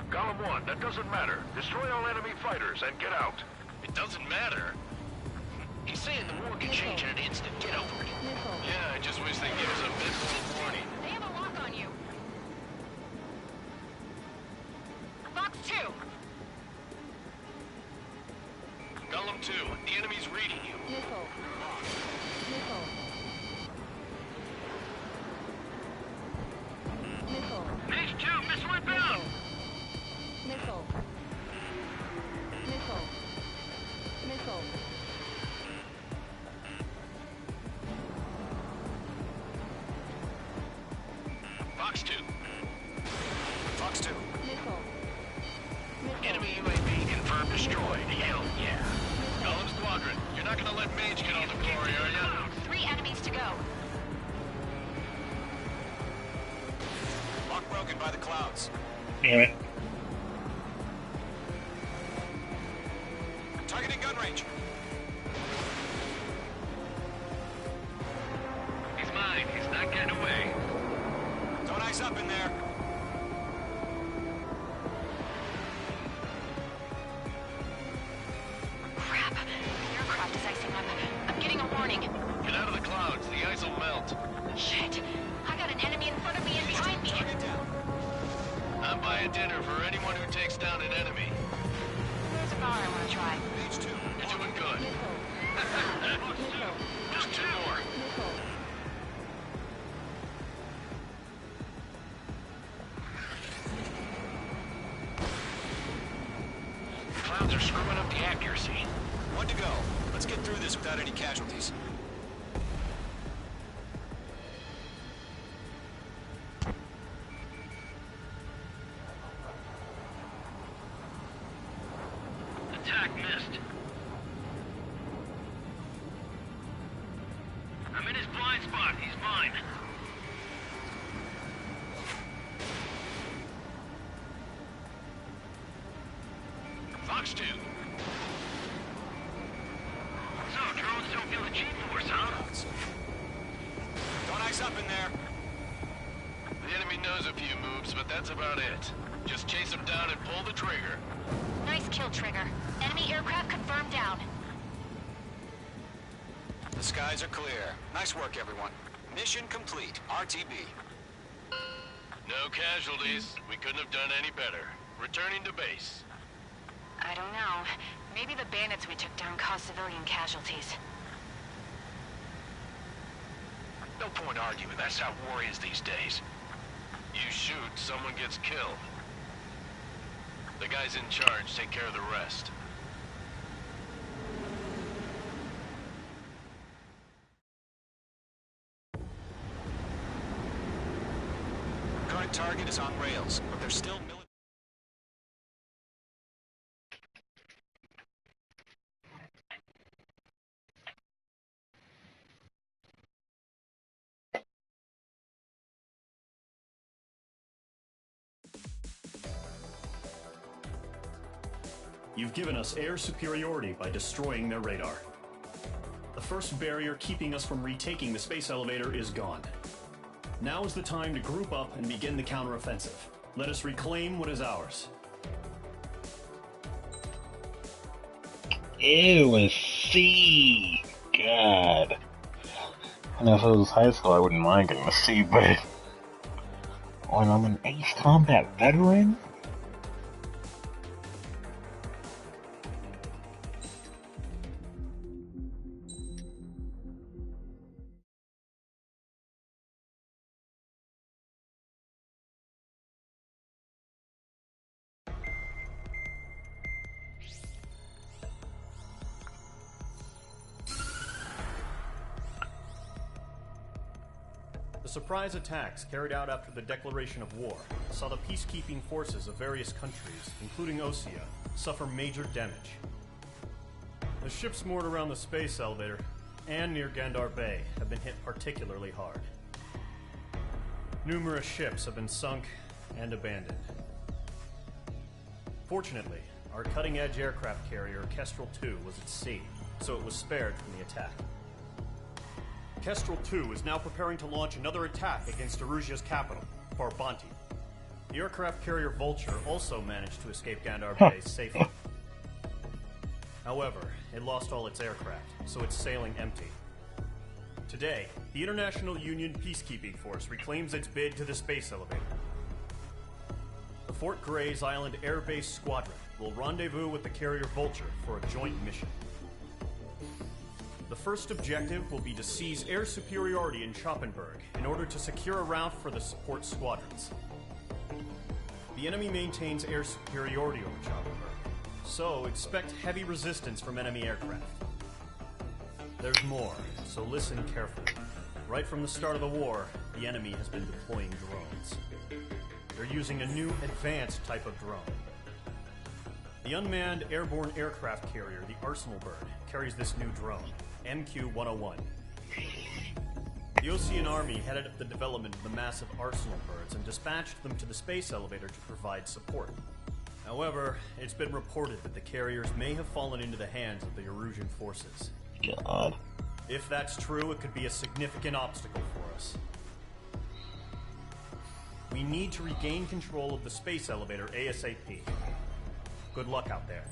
Column 1, that doesn't matter. Destroy all enemy fighters and get out. It doesn't matter? He's saying the war can change in an instant. Get over it. Yeah, I just wish they'd give us a bit more warning. They have a lock on you. Fox 2. Column 2, the enemy's reading you. Missile. Missile. Missile. H2, missile inbound! Missile. Missile. Missile. Fox 2. Fox 2. Missile. Enemy UAV confirmed destroyed. Hell yeah. Column Squadron, you're not gonna let Mage get all the glory, are ya? 3 enemies to go. Lock broken by the clouds. Damn it. Targeting gun range. He's mine. He's not getting away. Don't ice up in there. Crap. The aircraft is icing up. I'm getting a warning. Get out of the clouds. The ice will melt. Shit. I got an enemy in front of me and behind me. Target down. I'm buying dinner for anyone who takes down an enemy. There's a bar I want to try. Page 2. You're doing good. Missile. Just 2 more. Missile. Clouds are screwing up the accuracy. One to go. Let's get through this without any casualties. Attack missed. I'm in his blind spot. He's mine. Fox 2. So, drones don't feel the G-force, huh? Don't ice up in there. The enemy knows a few moves, but that's about it. Just chase them down and pull the trigger. Nice kill, Trigger. Enemy aircraft confirmed down. The skies are clear. Nice work, everyone. Mission complete. RTB. No casualties. We couldn't have done any better. Returning to base. I don't know. Maybe the bandits we took down caused civilian casualties. No point arguing. That's how war is these days. You shoot, someone gets killed. The guys in charge take care of the rest. Current target is on rails, but there's still military. You've given us air superiority by destroying their radar. The first barrier keeping us from retaking the space elevator is gone. Now is the time to group up and begin the counteroffensive. Let us reclaim what is ours. Ew, a C. God. I know if it was high school, I wouldn't mind getting a C, but when I'm an Ace Combat veteran? The surprise attacks carried out after the declaration of war saw the peacekeeping forces of various countries, including Osea, suffer major damage. The ships moored around the space elevator and near Gandar Bay have been hit particularly hard. Numerous ships have been sunk and abandoned. Fortunately, our cutting-edge aircraft carrier, Kestrel 2, was at sea, so it was spared from the attack. Kestrel 2 is now preparing to launch another attack against Erusia's capital, Farbanti. The aircraft carrier Vulture also managed to escape Gandar Bay safely. However, it lost all its aircraft, so it's sailing empty. Today, the International Union Peacekeeping Force reclaims its bid to the space elevator. The Fort Grays Island Air Base Squadron will rendezvous with the carrier Vulture for a joint mission. The first objective will be to seize air superiority in Schoppenberg in order to secure a route for the support squadrons. The enemy maintains air superiority over Schoppenberg, so expect heavy resistance from enemy aircraft. There's more, so listen carefully. Right from the start of the war, the enemy has been deploying drones. They're using a new advanced type of drone. The unmanned airborne aircraft carrier, the Arsenal Bird, carries this new drone, MQ-101. The Osean Army headed up the development of the massive Arsenal Birds and dispatched them to the space elevator to provide support. However, it's been reported that the carriers may have fallen into the hands of the Erusian forces. God. If that's true, it could be a significant obstacle for us. We need to regain control of the space elevator ASAP. Good luck out there.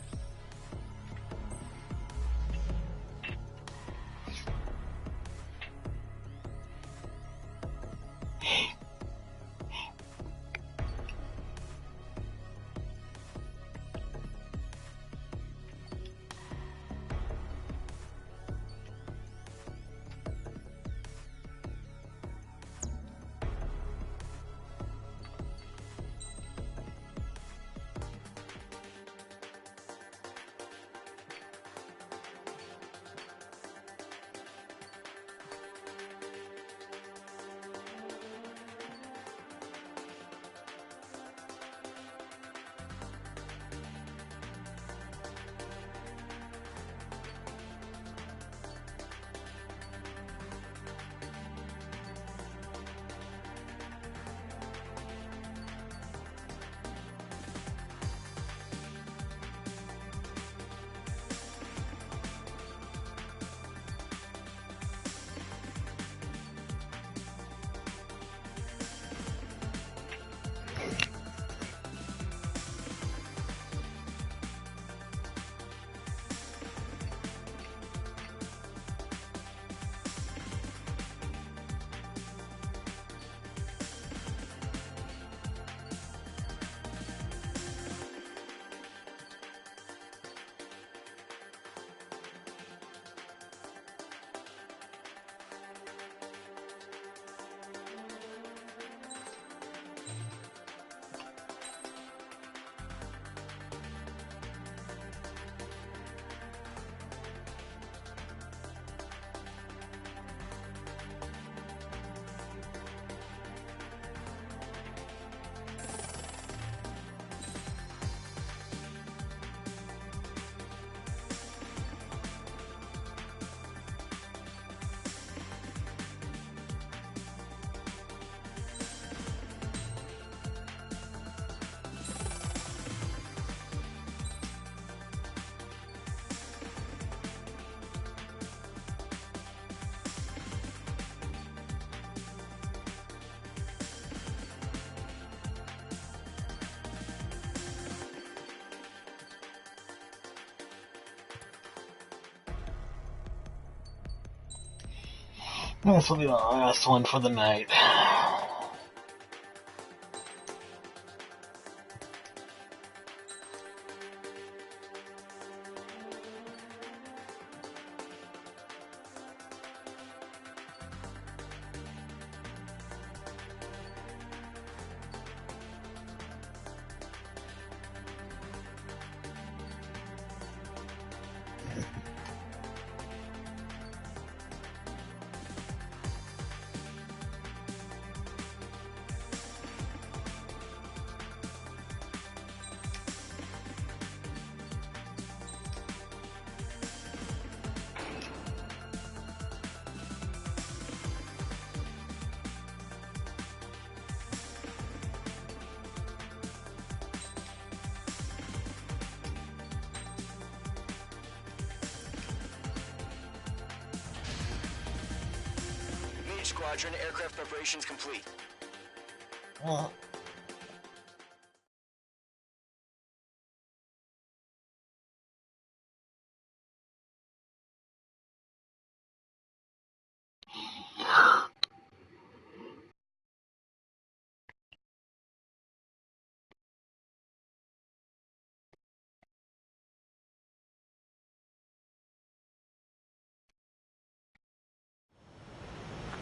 This will be the last one for the night. Squadron, aircraft preparations complete.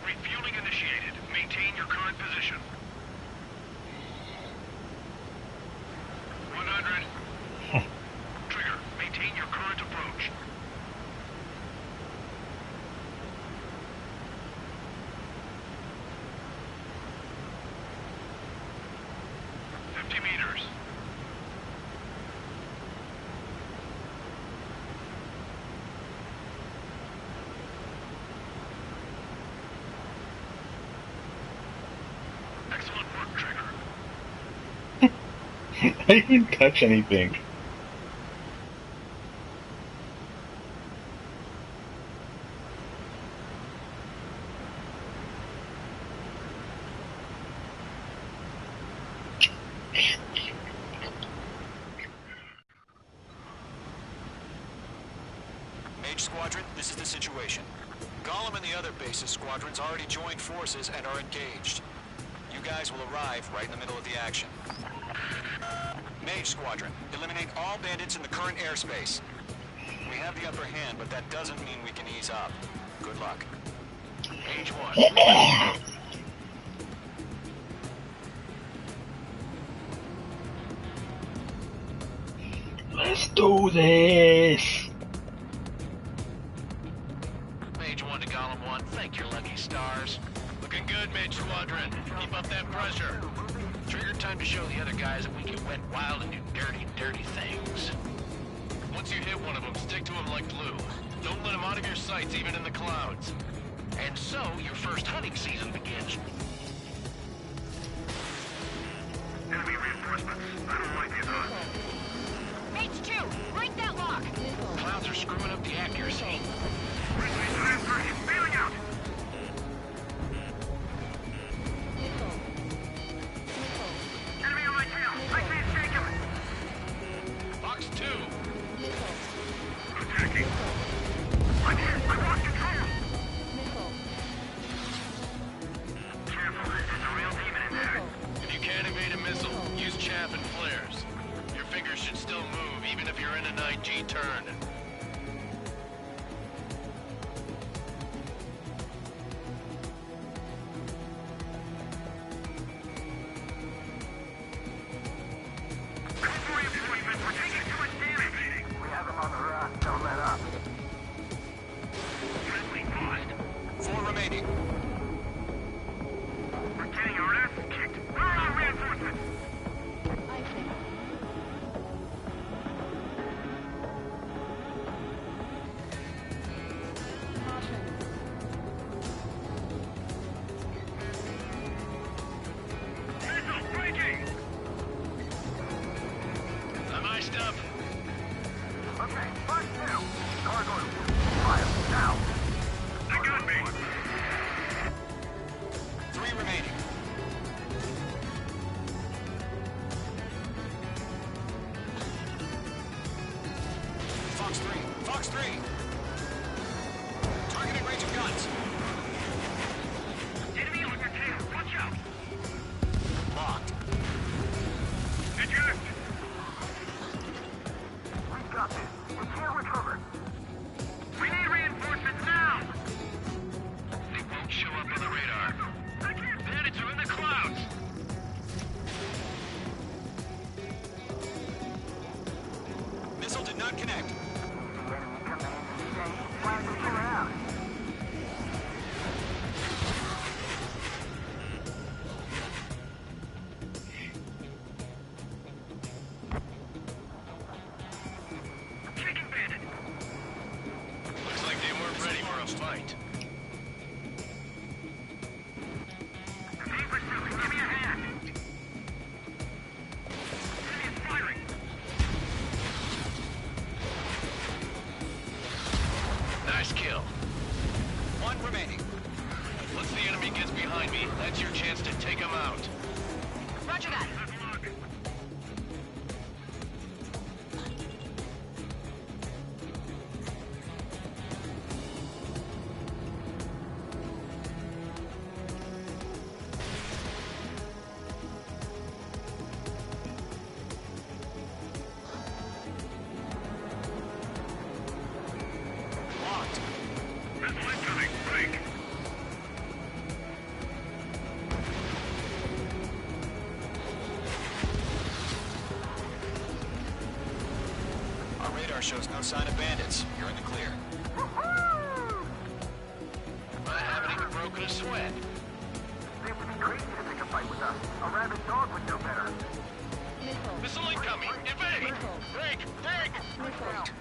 Refueling initiated. Maintain your current position. 100. Trigger, maintain your current approach. 50 meters. Excellent work, Trigger. I didn't touch anything. Mage Squadron, this is the situation. Gollum and the other base's squadrons already joined forces and are engaged. You guys will arrive right in the middle of the action. Mage Squadron, eliminate all bandits in the current airspace. We have the upper hand, but that doesn't mean we can ease up. Good luck. Page 1. Let's do this! Mage 1 to Gollum 1, thank your lucky stars. Looking good, Mage Squadron. Keep up that pressure. Trigger, time to show the other guys that we can wet wild and do dirty, dirty things. Once you hit one of them, stick to him like glue. Don't let him out of your sights, even in the clouds. And so, your first hunting season begins. Enemy reinforcements. I don't like these odds. H2, break that lock! Clouds are screwing up the accuracy. Ridley, transfer. He's bailing out. Enemy on my tail. I can't shake him. Box 2. Attacking. I'm hit. I lost control. Careful. There's a real demon in there. If you can't evade a missile, use chaff and flares. Your fingers should still move, even if you're in an IG turn. Reinforcements. We're taking too much damage. We have them on the run. Don't let up. Friendly lost. 4 remaining. We're getting our ass kicked. Where are our reinforcements? Missile breaking! I'm iced up. Okay, mark 2. Cargo fire now. They got me. 3 remaining. Fox 3. Fox 3. Targeting range of guns. on connect. Looks like they weren't ready for a fight. Give me a hand. Enemy is firing. Nice kill. One remaining. Once the enemy gets behind me, that's your chance to take him out. Roger that. Locked. Missile incoming. Break. Our radar shows no sign of bandits. You're in the clear. I haven't even broken a sweat. They would be crazy to pick a fight with us. A rabid dog would know better. Missile incoming! Evade! Break! Break!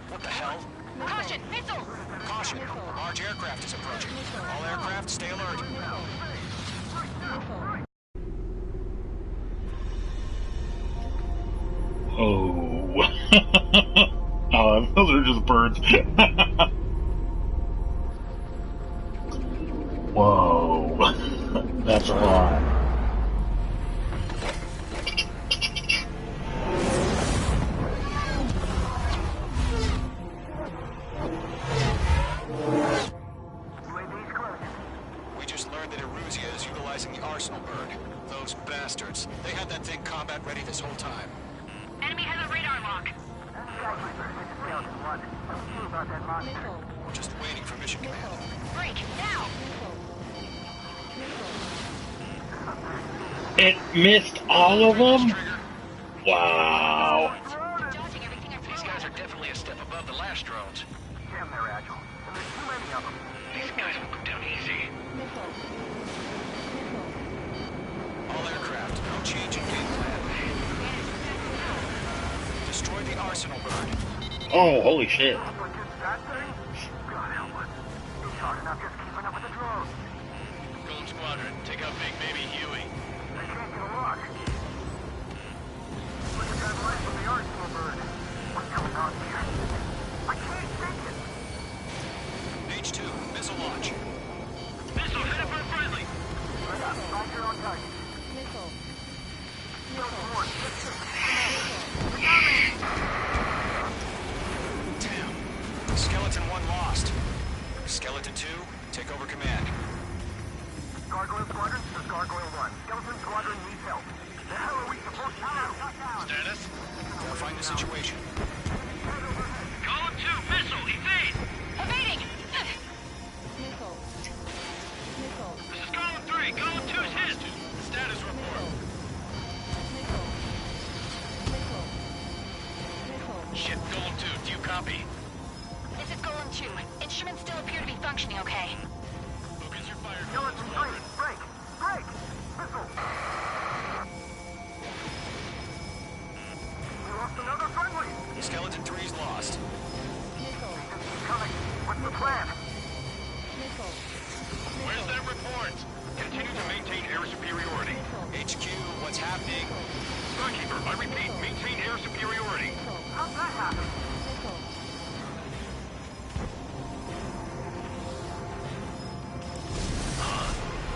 What the hell? Caution! Missile! Caution. A large aircraft is approaching. All aircraft, stay alert. Oh. Oh, those are just birds. Whoa. That's a lot. UAV's close. We just learned that Eruzia is utilizing the arsenal bird. Those bastards. They had that thing combat ready this whole time. Enemy has a radar lock. We're just waiting for mission command. Break! Now! It missed all of them? Wow. Dodging everything in These front guys are definitely a step above the last drones. Damn, they're agile. And there's too many of them. These guys will go down easy. All aircraft, no change in game plan. Destroy the arsenal bird. Oh, holy shit. But just that thing? God help us. It's hard enough just keeping up with the drones. Golem Squadron, take out Big Baby Huey. They can't get a lock. Look at that light from the arsenal bird. What's going on here? I can't take it. H2, missile launch. Missile headed for a friendly. Right up. Find your own target. Field 4, 6, 6. Damn. Skeleton 1 lost. Skeleton 2, take over command. Gargoyle Squadron, this is Gargoyle 1. Skeleton Squadron needs help. The hell are we supposed to do? Status? Verifying the situation. Column 2, missile, evade! Evading! This is Column 3, Column 2's hit! Status report. Shit, Golem 2, do you copy? This is Golem 2. Instruments still appear to be functioning okay. Focus your fire, Golem Skeleton 3, Squadron. break! Break! Missile! We lost another friendly! Skeleton 3's lost. He's coming. What's the plan? Where's that report? Continue to maintain air superiority. HQ, what's happening? Starkeeper, I repeat, maintain air superiority. How'd that happen?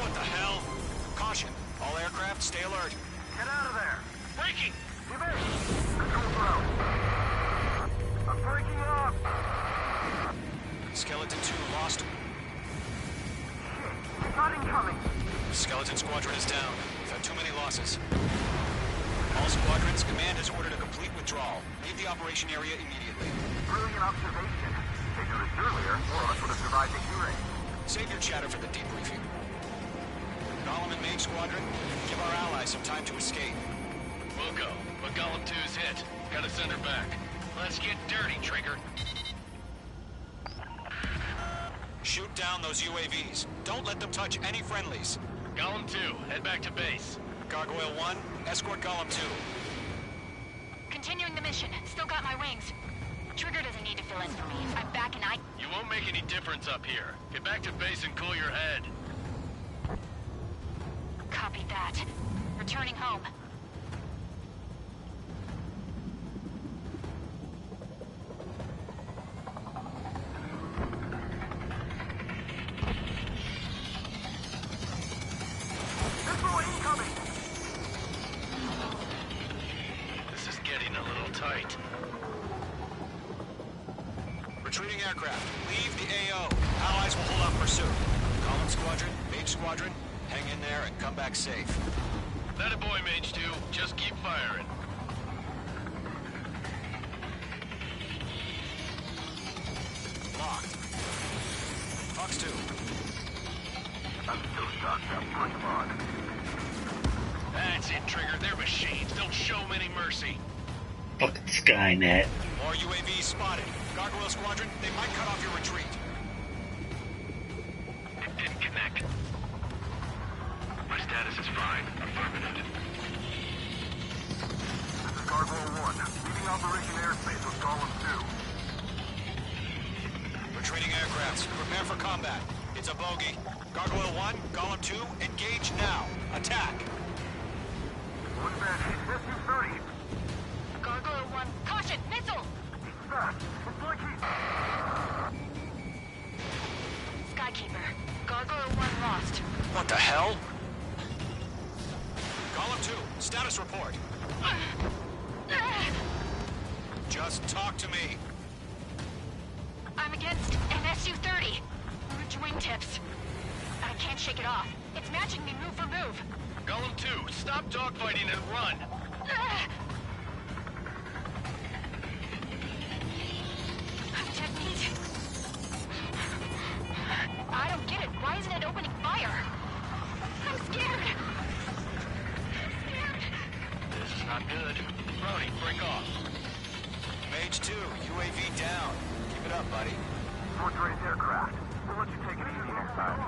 What the hell? Caution. All aircraft, stay alert. Get out of there! Breaking! Evade! Control throw! I'm breaking up! Skeleton 2 lost. Shit! Not incoming! Skeleton Squadron is down. We've had too many losses. All squadrons, command has ordered a complete withdrawal. Leave the operation area immediately. Brilliant observation. If you knew this earlier, more of us would have survived the Q-ray. Save your chatter for the debriefing. Golem and Mage Squadron, give our allies some time to escape. We'll go, but Golem 2's hit. Gotta send her back. Let's get dirty, Trigger. Shoot down those UAVs. Don't let them touch any friendlies. Golem 2, head back to base. Gargoyle 1, escort Golem 2. Continuing the mission. Still got my wings. Trigger doesn't need to fill in for me. I'm back and You won't make any difference up here. Get back to base and cool your head. Copy that. Returning home. This is getting a little tight. Retreating aircraft. Leave the AO. Allies will hold off pursuit. Golem Squadron, Mage Squadron, hang in there and come back safe. That a boy, Mage 2. Just keep firing. Locked. Fox 2. I'm still stuck. Bring them on. That's it, Trigger. They're machines. Don't show them any mercy. Fucking Skynet. More UAVs spotted. Gargoyle Squadron, they might cut off your retreat. It didn't connect. My status is fine. Affirmative. This is Gargoyle 1. Leaving Operation Airspace with Golem 2. Retreating aircrafts, prepare for combat. It's a bogey. Gargoyle 1, Golem 2, engage now. Attack. What's that? It's SU-30. Gargoyle 1. Caution! Missile! He's fast. It's like he's... Skykeeper. Gargoyle 1 lost. What the hell? Golem 2, status report. Just talk to me. I'm against an SU-30. Ridge wingtips. I can't shake it off. It's matching me move for move. Golem 2, stop dogfighting and run. Technique. I don't get it. Why isn't it opening fire? I'm scared. This is not good. Brody, break off. Mage 2, UAV down. Keep it up, buddy. Fourth-rated aircraft. We'll let you take it easy next time.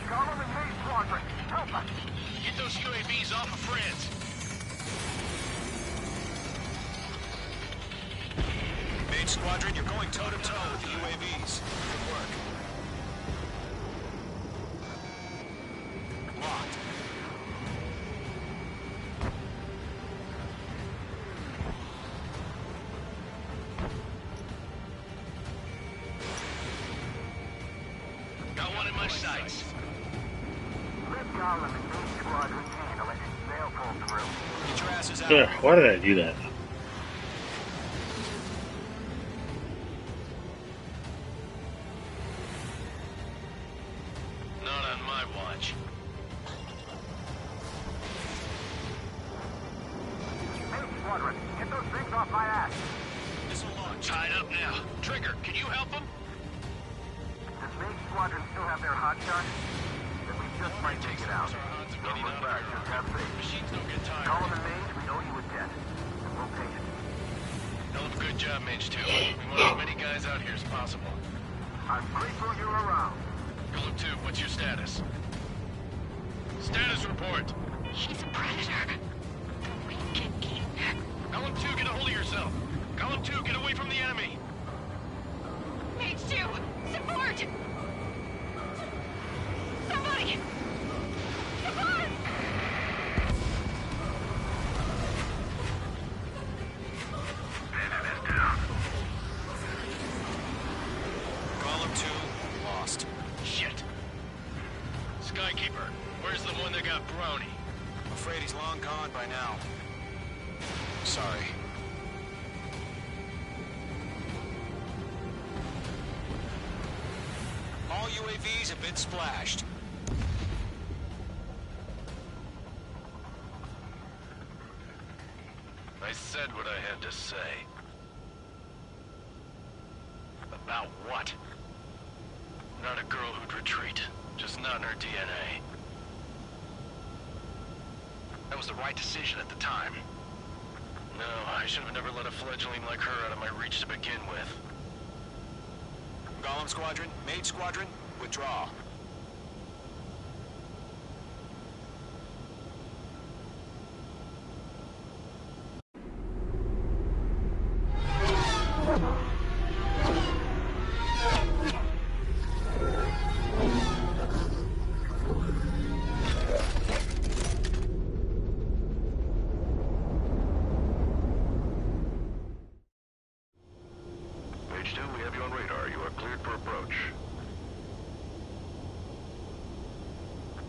Golem and Mage Squadron, help us! Get those UAVs off of France. Mage Squadron, you're going toe-to-toe with the UAVs. Good work. Locked. Got one in my sights. Let Golem and Mage Squadron handle it. They'll pull through. Get your asses out. Ugh, why did I do that? Not on my watch. Mage Squadron, get those things off my ass! Missile launch. Tied up now. Trigger, can you help them? Does Mage Squadron still have their hotshot? Then we just might take it out. Don't look back, just have faith. Machines don't get tired. Golem and Mage, we owe you a debt. And we'll pay it. Hell of a good job, Mage 2. We want as many guys out here as possible. I'm grateful you're around. Golem 2, what's your status? Status report. He's a predator. The Wicked King. Golem 2, get a hold of yourself. Golem 2, get away from the enemy. Mage 2! Support! Somebody! Support! Golem 2, lost. Shit. Skykeeper, where's the one that got Brony? I'm afraid he's long gone by now. Sorry. All UAVs have been splashed. I said what I had to say. About what? Not a girl who'd retreat. Just not in her DNA. That was the right decision at the time. No, I should have never let a fledgling like her out of my reach to begin with. Golem Squadron, Mage Squadron, withdraw. Mage 2, we have you on radar. You are cleared for approach.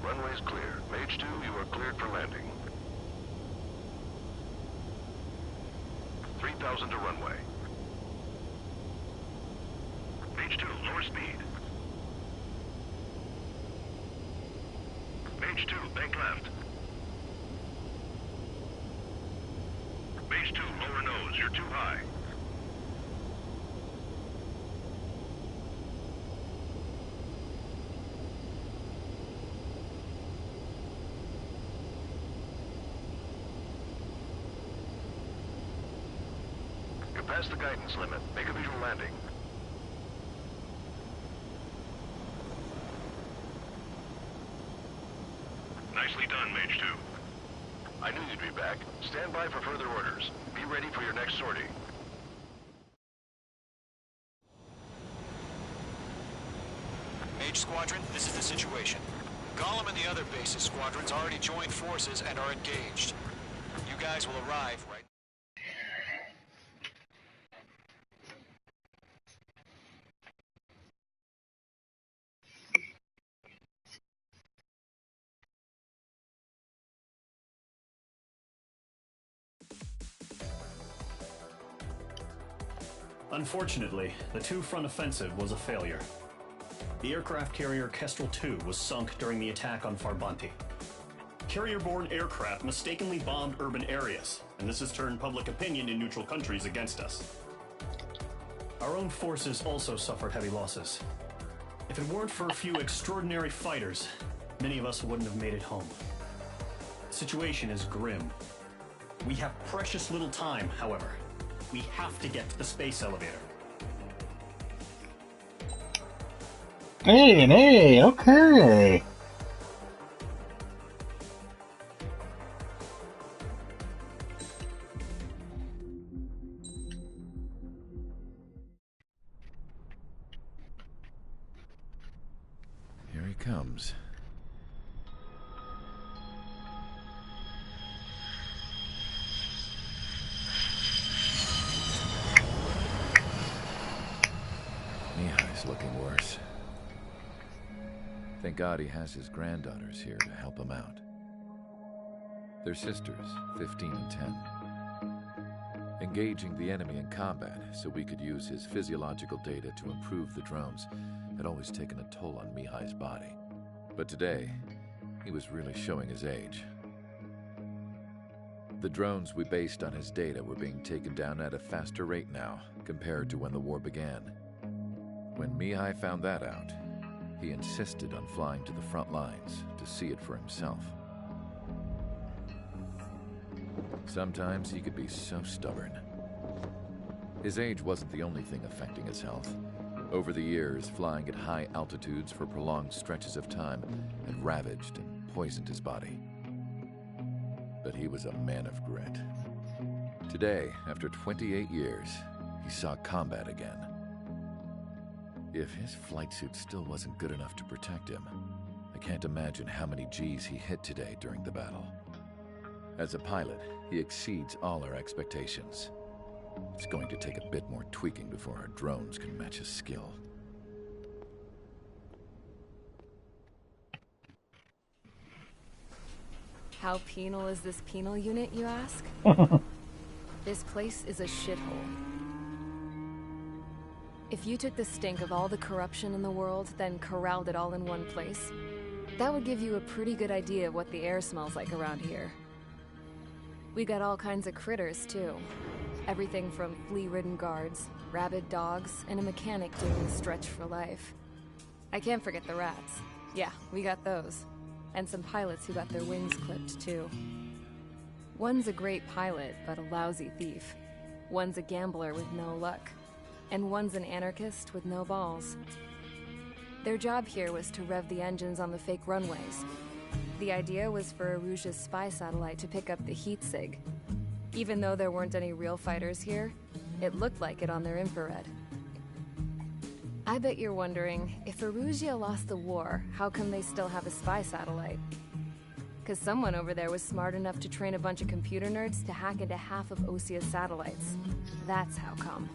Runway is clear. Mage 2, you are cleared for landing. 3,000 to runway. Mage 2, lower speed. Mage 2, bank left. Mage 2, lower nose. You're too high. You're past the guidance limit. Make a visual landing. Nicely done, Mage 2. I knew you'd be back. Stand by for further orders. Be ready for your next sortie. Mage Squadron, this is the situation. Golem and the other bases squadrons already joined forces and are engaged. You guys will arrive right... Unfortunately, the two-front offensive was a failure. The aircraft carrier Kestrel II was sunk during the attack on Farbanti. Carrier-borne aircraft mistakenly bombed urban areas, and this has turned public opinion in neutral countries against us. Our own forces also suffered heavy losses. If it weren't for a few extraordinary fighters, many of us wouldn't have made it home. The situation is grim. We have precious little time, however. We have to get to the space elevator. Hey, okay. Here he comes. Mihai's looking worse. Thank God he has his granddaughters here to help him out. They're sisters, 15 and 10. Engaging the enemy in combat so we could use his physiological data to improve the drones had always taken a toll on Mihai's body. But today, he was really showing his age. The drones we based on his data were being taken down at a faster rate now compared to when the war began. When Mihai found that out, he insisted on flying to the front lines to see it for himself. Sometimes he could be so stubborn. His age wasn't the only thing affecting his health. Over the years, flying at high altitudes for prolonged stretches of time had ravaged and poisoned his body. But he was a man of grit. Today, after 28 years, he saw combat again. If his flight suit still wasn't good enough to protect him, I can't imagine how many G's he hit today during the battle. As a pilot, he exceeds all our expectations. It's going to take a bit more tweaking before our drones can match his skill. How penal is this penal unit, you ask? This place is a shithole. If you took the stink of all the corruption in the world, then corralled it all in one place, that would give you a pretty good idea of what the air smells like around here. We got all kinds of critters, too. Everything from flea-ridden guards, rabid dogs, and a mechanic doing the stretch for life. I can't forget the rats. Yeah, we got those. And some pilots who got their wings clipped, too. One's a great pilot, but a lousy thief. One's a gambler with no luck. And one's an anarchist with no balls. Their job here was to rev the engines on the fake runways. The idea was for Erusia's spy satellite to pick up the heat sig. Even though there weren't any real fighters here, it looked like it on their infrared. I bet you're wondering, if Erusia lost the war, how come they still have a spy satellite? Because someone over there was smart enough to train a bunch of computer nerds to hack into half of Osia's satellites. That's how come.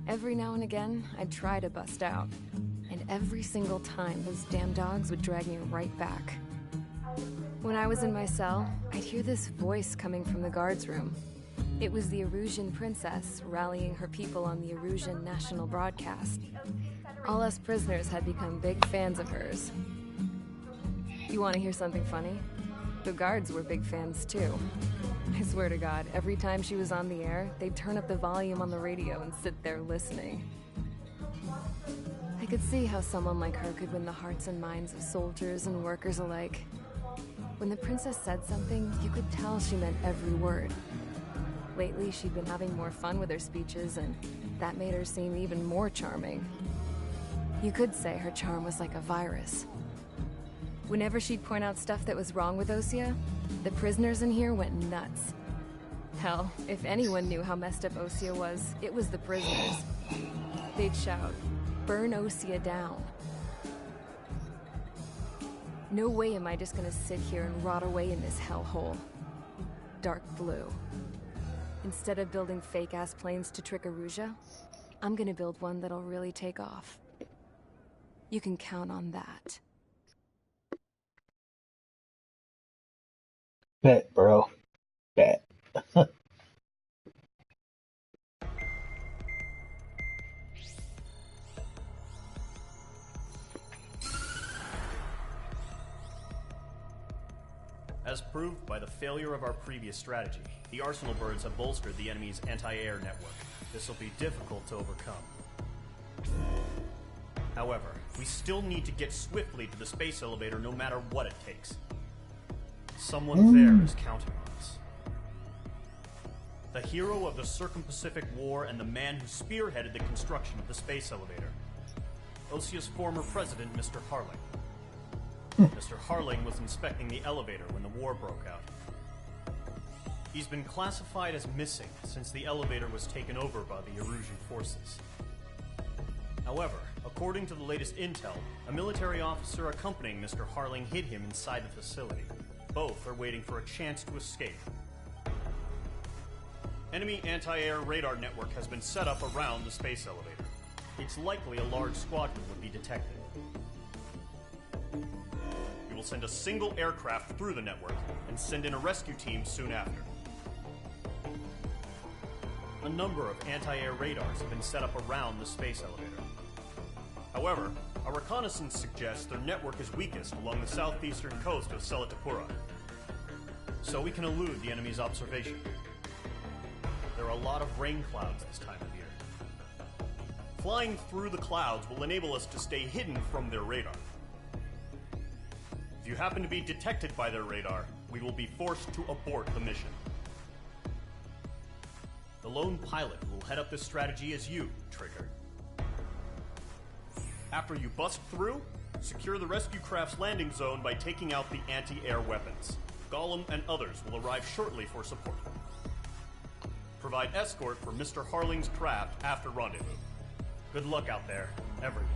Every now and again, I'd try to bust out. And every single time, those damn dogs would drag me right back. When I was in my cell, I'd hear this voice coming from the guards room. It was the Erusian princess rallying her people on the Erusian national broadcast. All us prisoners had become big fans of hers. You want to hear something funny? The guards were big fans too. I swear to God, every time she was on the air, they'd turn up the volume on the radio and sit there listening. I could see how someone like her could win the hearts and minds of soldiers and workers alike. When the princess said something, you could tell she meant every word. Lately, she'd been having more fun with her speeches, and that made her seem even more charming. You could say her charm was like a virus. Whenever she'd point out stuff that was wrong with Osia, the prisoners in here went nuts. Hell, if anyone knew how messed up Osia was, it was the prisoners. They'd shout, "Burn Osia down." No way am I just gonna sit here and rot away in this hellhole. Dark blue. Instead of building fake-ass planes to trick Erusia, I'm gonna build one that'll really take off. You can count on that. Bet, bro. Bet. As proved by the failure of our previous strategy, the Arsenal birds have bolstered the enemy's anti-air network. This will be difficult to overcome. However, we still need to get swiftly to the space elevator no matter what it takes. Someone there is counting on us. The hero of the Circum-Pacific War and the man who spearheaded the construction of the space elevator. Osia's former president, Mr. Harling. Mr. Harling was inspecting the elevator when the war broke out. He's been classified as missing since the elevator was taken over by the Erusian forces. However, according to the latest intel, a military officer accompanying Mr. Harling hid him inside the facility. Both are waiting for a chance to escape. Enemy anti-air radar network has been set up around the space elevator. It's likely a large squadron would be detected. We will send a single aircraft through the network and send in a rescue team soon after. A number of anti-air radars have been set up around the space elevator. However, our reconnaissance suggests their network is weakest along the southeastern coast of Selatapura, so we can elude the enemy's observation. There are a lot of rain clouds this time of year. Flying through the clouds will enable us to stay hidden from their radar. If you happen to be detected by their radar, we will be forced to abort the mission. The lone pilot who will head up this strategy is you, Trigger. After you bust through, secure the rescue craft's landing zone by taking out the anti-air weapons. Gollum and others will arrive shortly for support. Provide escort for Mr. Harling's craft after rendezvous. Good luck out there, everyone.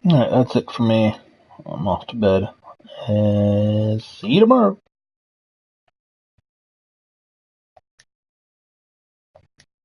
Alright, that's it for me. I'm off to bed. See you tomorrow.